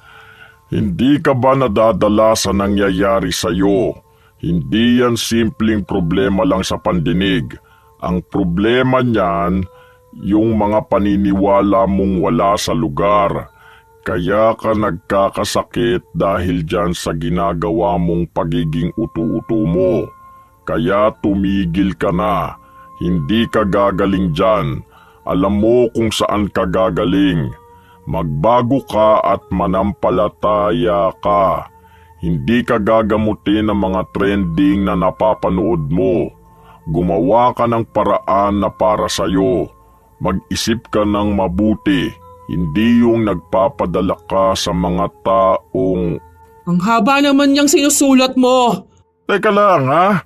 C: Hindi ka ba nadadala sa nangyayari sa'yo? Hindi yan simpleng problema lang sa pandinig. Ang problema niyan, yung mga paniniwala mong wala sa lugar. Kaya ka nagkakasakit dahil dyan sa ginagawa mong pagiging utu-utu mo. Kaya tumigil ka na. Hindi ka gagaling dyan. Alam mo kung saan ka gagaling. Magbago ka at manampalataya ka. Hindi ka gagamutin ng mga trending na napapanood mo. Gumawa ka ng paraan na para sa'yo. Mag-isip ka ng mabuti. Hindi yung nagpapadala ka sa mga taong...
B: Ang haba naman niyang sinusulat mo.
C: Teka lang ha.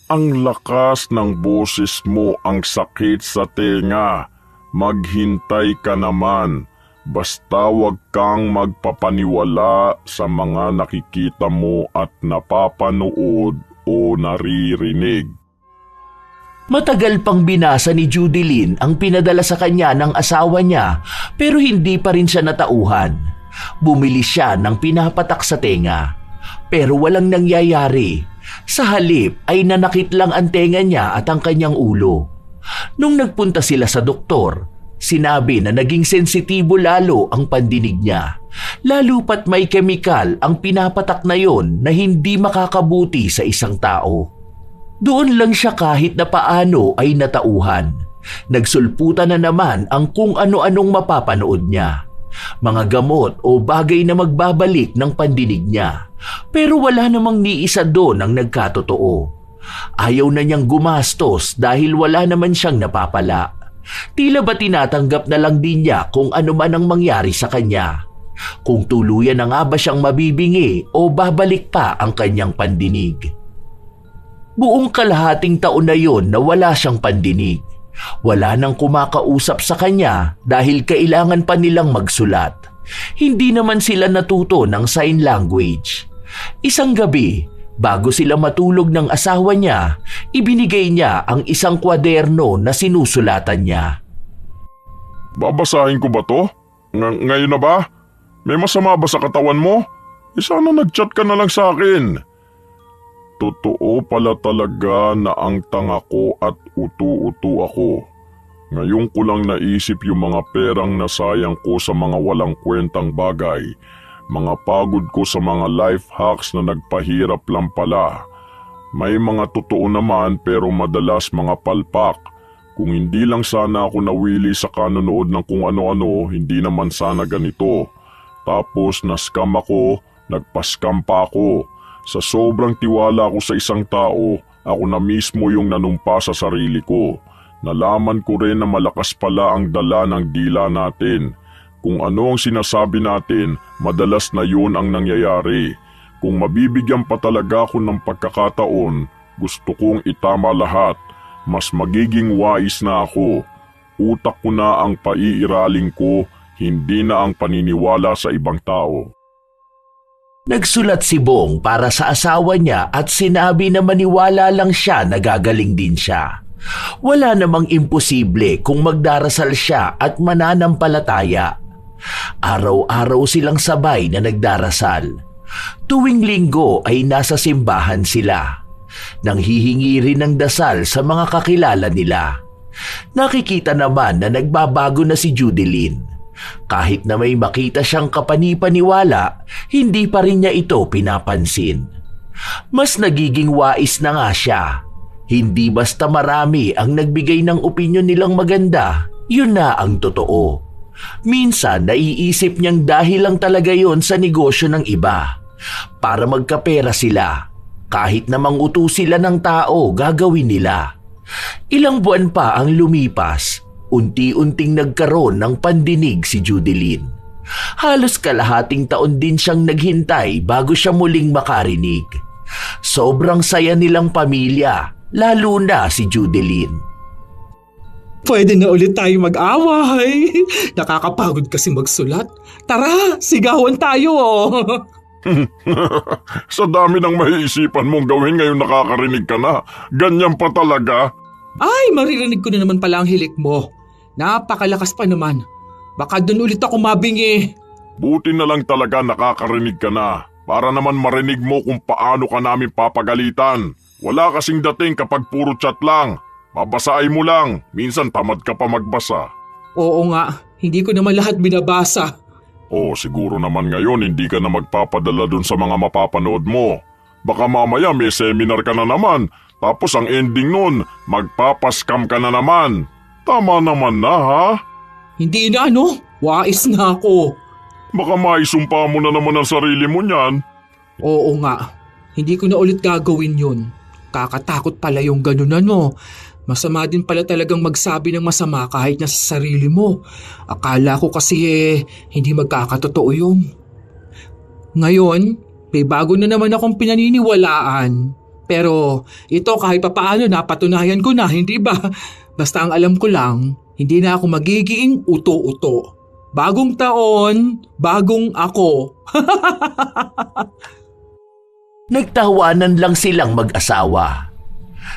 C: Ang lakas ng boses mo, ang sakit sa tenga. Maghintay ka naman. Basta wag kang magpapaniwala sa mga nakikita mo at napapanood o naririnig.
A: Matagal pang binasa ni Judilyn ang pinadala sa kanya ng asawa niya pero hindi pa rin siya natauhan. Bumili siya ng pinapatak sa tenga pero walang nangyayari. Sa halip ay nanakit lang ang tenga niya at ang kanyang ulo. Nung nagpunta sila sa doktor, sinabi na naging sensitibo lalo ang pandinig niya. Lalo pat may kemikal ang pinapatak na yon na hindi makakabuti sa isang tao. Doon lang siya kahit na paano ay natauhan. Nagsulputan na naman ang kung ano-anong mapapanood niya. Mga gamot o bagay na magbabalik ng pandinig niya. Pero wala namang ni isa doon ang nagkatotoo. Ayaw na niyang gumastos dahil wala naman siyang napapala. Tila ba tinatanggap na lang din niya kung ano man ang mangyari sa kanya. Kung tuluyan na nga ba siyang mabibingi o babalik pa ang kanyang pandinig. Buong kalahating taon na yon na wala siyang pandinig. Wala nang kumakausap sa kanya dahil kailangan pa nilang magsulat. Hindi naman sila natuto ng sign language. Isang gabi, bago sila matulog ng asawa niya, ibinigay niya ang isang kwaderno na sinusulatan niya.
C: Babasahin ko ba to? Ngayon na ba? May masama ba sa katawan mo? Sana nag-chat ka na lang sa akin. Totoo pala talaga na ang tanga ko at utu-utu ako. Ngayon ko lang naisip yung mga perang nasayang ko sa mga walang kwentang bagay. Mga pagod ko sa mga life hacks na nagpahirap lang pala. May mga totoo naman pero madalas mga palpak. Kung hindi lang sana ako nawili sa kanonood ng kung ano-ano, hindi naman sana ganito. Tapos na-scam ako, nagpa-scam pa ako. Sa sobrang tiwala ko sa isang tao, ako na mismo yung nanumpa sa sarili ko. Nalaman ko rin na malakas pala ang dala ng dila natin. Kung ano ang sinasabi natin, madalas na yun ang nangyayari. Kung mabibigyan pa talaga ako ng pagkakataon, gusto kong itama lahat. Mas magiging wais na ako. Utak ko na ang paiiraling ko, hindi na ang paniniwala sa ibang tao.
A: Nagsulat si Bong para sa asawa niya at sinabi na maniwala lang siya na gagaling din siya. Wala namang imposible kung magdarasal siya at mananampalataya. Araw-araw silang sabay na nagdarasal. Tuwing linggo ay nasa simbahan sila. nang hihingi rin ng dasal sa mga kakilala nila. Nakikita naman na nagbabago na si Judeline. Kahit na may makita siyang kapanipaniwala, hindi pa rin niya ito pinapansin. Mas nagiging wais na nga siya. Hindi basta marami ang nagbigay ng opinyon nilang maganda, yun na ang totoo. Minsan naiisip niyang dahil lang talaga yon sa negosyo ng iba. Para magkapera sila, kahit namang utos sila ng tao, gagawin nila. Ilang buwan pa ang lumipas, unti-unting nagkaroon ng pandinig si Judeline. Halos kalahating taon din siyang naghintay bago siya muling makarinig. Sobrang saya nilang pamilya, lalo na si Judeline.
B: Pwede na ulit tayo mag-away. Nakakapagod kasi magsulat. Tara, sigawan tayo.
C: Sa dami ng maiisipan mong gawin ngayon nakakarinig ka na. Ganyan pa talaga.
B: Ay, maririnig ko na naman pala ang hilik mo. Napakalakas pa naman. Baka doon ulit ako mabingi.
C: Buti na lang talaga nakakarinig ka na. Para naman marinig mo kung paano ka namin papagalitan. Wala kasing dating kapag puro chat lang. Babasahin mo lang. Minsan tamad ka pa magbasa.
B: Oo nga, hindi ko naman lahat binabasa.
C: Siguro naman ngayon hindi ka na magpapadala dun sa mga mapapanood mo. Baka mamaya may seminar ka na naman, tapos ang ending nun, magpapaskam ka na naman. Tama naman na ha?
B: Hindi na wais na ako.
C: Baka maisumpa mo na naman ang sarili mo niyan.
B: Oo nga, hindi ko na ulit gagawin yun. Kakatakot pala yung ganun Masama din pala talagang magsabi ng masama kahit na sa sarili mo. Akala ko kasi hindi magkakatotoo yun. Ngayon, may bago na naman akong pinaniniwalaan. Pero ito kahit papaano napatunayan ko na, hindi ba? Basta ang alam ko lang, hindi na ako magiging uto-uto. Bagong taon, bagong ako.
A: Nagtawanan lang silang mag-asawa.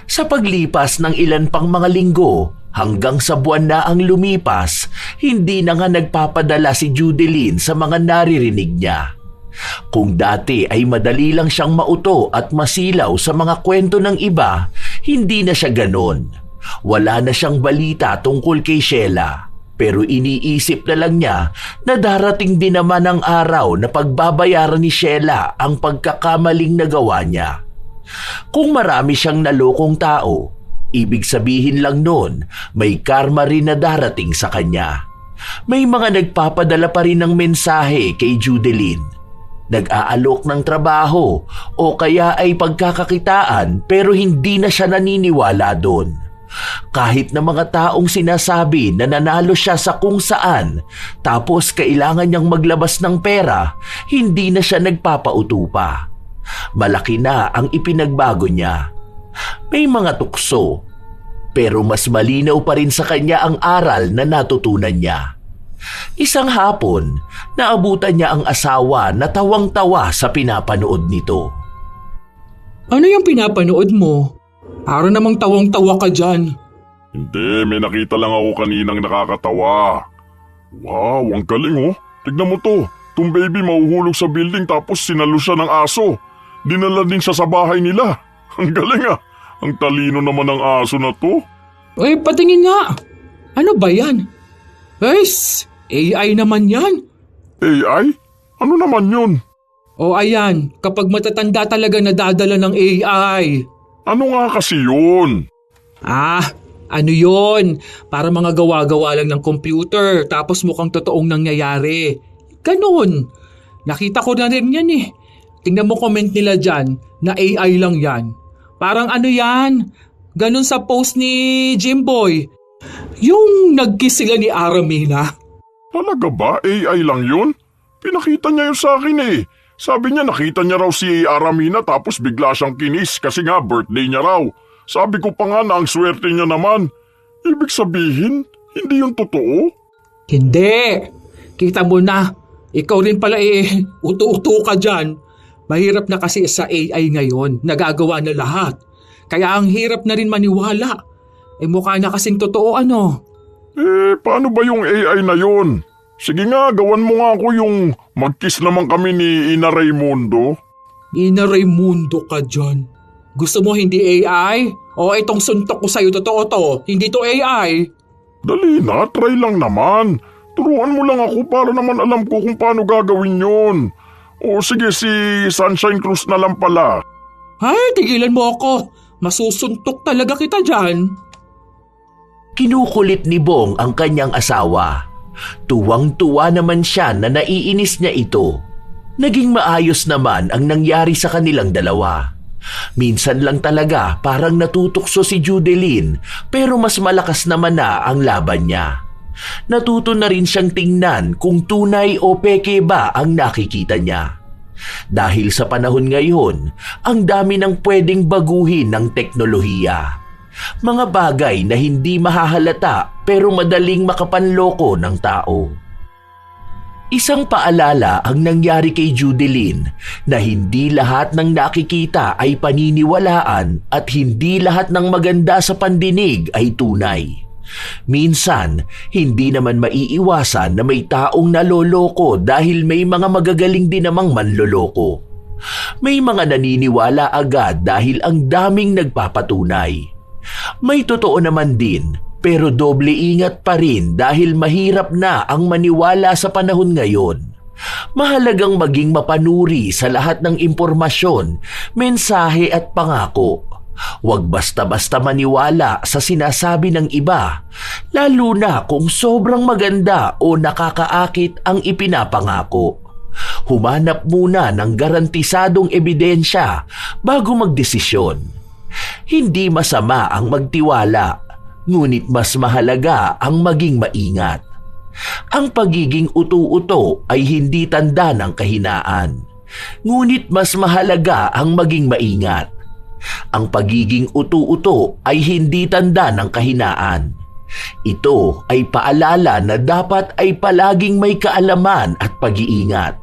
A: Sa paglipas ng ilan pang mga linggo, hanggang sa buwan na ang lumipas, hindi na nga nagpapadala si Judeline sa mga naririnig niya. Kung dati ay madali lang siyang mauto at masilaw sa mga kwento ng iba, hindi na siya ganon. Wala na siyang balita tungkol kay Sheila, pero iniisip na lang niya na darating din naman ang araw na pagbabayaran ni Sheila ang pagkakamaling nagawa niya. Kung marami siyang nalokong tao, ibig sabihin lang nun, may karma rin na darating sa kanya. May mga nagpapadala pa rin ng mensahe kay Judeline. Nag-aalok ng trabaho o kaya ay pagkakakitaan pero hindi na siya naniniwala doon. Kahit na mga taong sinasabi na nanalo siya sa kung saan tapos kailangan niyang maglabas ng pera, hindi na siya nagpapauto pa. Malaki na ang ipinagbago niya. May mga tukso, pero mas malinaw pa rin sa kanya ang aral na natutunan niya. Isang hapon, naabutan niya ang asawa na tawang-tawa sa pinapanood nito.
B: Ano yung pinapanood mo? Para namang tawang-tawa ka dyan.
C: Hindi, may nakita lang ako kaninang nakakatawa. Wow, ang galing Tignan mo to. Tung baby mahuhulog sa building tapos sinalo siya ng aso. Dinala din siya sa bahay nila. Ang galing Ang talino naman ng aso na to.
B: Patingin nga. Ano ba yan? AI naman yan.
C: AI? Ano naman yun?
B: Ayan, kapag matatanda talaga nadadala ng AI.
C: Ano nga kasi yun?
B: Ano yun? Para mga gawa-gawa lang ng computer tapos mukhang totoong nangyayari. Ganun. Nakita ko na rin yan Tingnan mo comment nila dyan na AI lang yan. Parang yan? Ganun sa post ni Jimboy. Yung nag-kiss sila ni Aramina.
C: Talaga ba? AI lang yun? Pinakita niya yun sa akin Sabi niya nakita niya raw si Aramina tapos bigla siyang kinis kasi nga birthday niya raw. Sabi ko pa nga na ang swerte niya naman. Ibig sabihin, hindi yun totoo?
B: Hindi. Kita mo na. Ikaw rin pala uto-uto ka dyan. Mahirap na kasi sa AI ngayon, nagagawa na lahat. Kaya ang hirap na rin maniwala. Mukha na kasing totoo
C: paano ba yung AI na yun? Sige nga, gawan mo nga ako yung mag-kiss naman kami ni Ina Raimundo.
B: Ina Raimundo ka dyan. Gusto mo hindi AI? O itong suntok ko sa'yo totoo to, hindi to AI.
C: Dali na, try lang naman. Turuan mo lang ako para naman alam ko kung paano gagawin yon. O sige, si Sunshine Cruz na lang pala.
B: Ay, tigilan mo ako. Masusuntok talaga kita dyan.
A: Kinukulit ni Bong ang kanyang asawa. Tuwang-tuwa naman siya na naiinis niya ito. Naging maayos naman ang nangyari sa kanilang dalawa. Minsan lang talaga parang natutukso si Judeline pero mas malakas naman na ang laban niya. Natuto na rin siyang tingnan kung tunay o peke ba ang nakikita niya. Dahil sa panahon ngayon, ang dami ng pwedeng baguhin ng teknolohiya. Mga bagay na hindi mahahalata pero madaling makapanloko ng tao. Isang paalala ang nangyari kay Judeline na hindi lahat ng nakikita ay paniniwalaan at hindi lahat ng maganda sa pandinig ay tunay. Minsan, hindi naman maiiwasan na may taong naloloko dahil may mga magagaling din namang manloloko. May mga naniniwala agad dahil ang daming nagpapatunay. May totoo naman din pero doble ingat pa rin dahil mahirap na ang maniwala sa panahon ngayon. Mahalagang maging mapanuri sa lahat ng impormasyon, mensahe at pangako. Huwag basta-basta maniwala sa sinasabi ng iba, lalo na kung sobrang maganda o nakakaakit ang ipinapangako. Humanap muna ng garantisadong ebidensya bago magdesisyon. Hindi masama ang magtiwala, ngunit mas mahalaga ang maging maingat. Ang pagiging utu-uto ay hindi tanda ng kahinaan, ngunit mas mahalaga ang maging maingat. Ang pagiging utu-uto ay hindi tanda ng kahinaan. Ito ay paalala na dapat ay palaging may kaalaman at pag-iingat.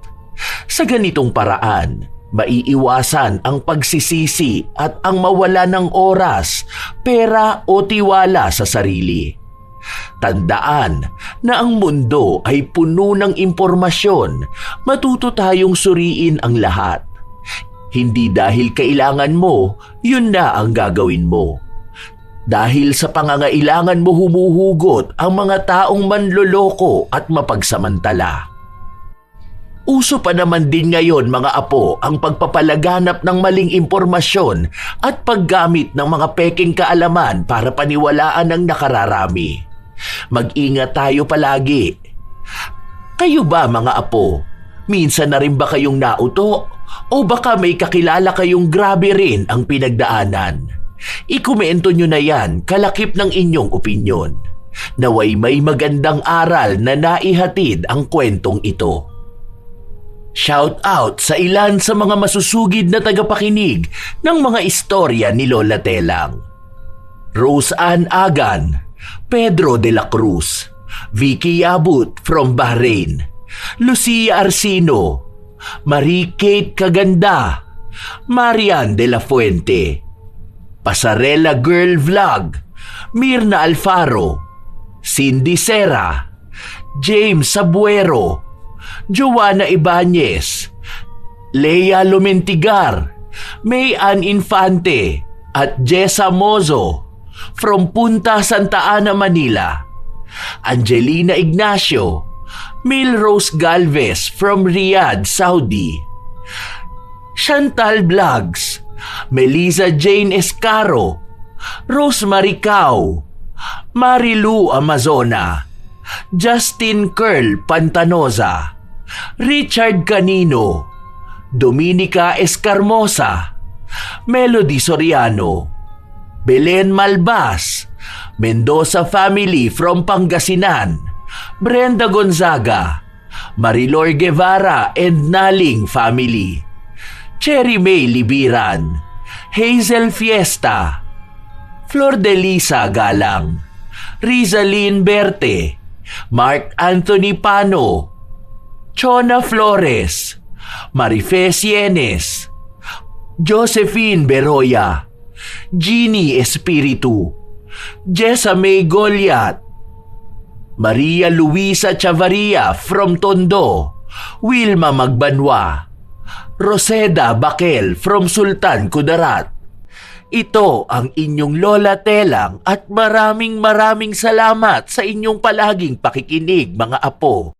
A: Sa ganitong paraan, maiiwasan ang pagsisisi at ang mawala ng oras, pera o tiwala sa sarili. Tandaan na ang mundo ay puno ng impormasyon, matuto tayong suriin ang lahat. Hindi dahil kailangan mo, yun na ang gagawin mo. Dahil sa pangangailangan mo humuhugot ang mga taong manloloko at mapagsamantala. Uso pa naman din ngayon mga apo ang pagpapalaganap ng maling impormasyon at paggamit ng mga peking kaalaman para paniwalaan ang nakararami. Mag-ingat tayo palagi. Kayo ba mga apo, minsan na rin ba kayong nauto? O baka may kakilala kayong grabe rin ang pinagdaanan? Ikomento nyo na yan kalakip ng inyong opinyon. Naway may magandang aral na naihatid ang kwentong ito. Shout out sa ilan sa mga masusugid na tagapakinig ng mga istorya ni Lola Telang. Rose Ann Agan, Pedro de la Cruz, Vicky Abut from Bahrain, Lucia Arcino, Marie Kate Kaganda, Marian de la Fuente, Pasarela Girl Vlog, Mirna Alfaro, Cindy Serra, James Sabuero, Joanna Ibanez, Lea Lumentigar, May Ann Infante at Jessa Mozo from Punta Santa Ana, Manila, Angelina Ignacio, Milrose Galvez from Riyadh, Saudi, Chantal Vlogs, Melissa Jane Escaro, Rosemary Cao, Marilu Amazona, Justin Curl Pantanoza, Richard Canino, Dominica Escarmosa, Melody Soriano, Belen Malbas, Mendoza family from Pangasinan, Brenda Gonzaga, Marilor Guevara and Naling family, Cherry May Libiran, Hazel Fiesta, Flor de Lisa Galang, Rizalyn Berte, Mark Anthony Pano, Chona Flores, Marife Sienes, Josephine Beroya, Jeannie Espiritu, Jessa May Goliat, Maria Luisa Chavaria from Tondo, Wilma Magbanwa, Roseda Bakel from Sultan Kudarat, Ito ang inyong Lola Telang at maraming salamat sa inyong palaging pakikinig mga apo.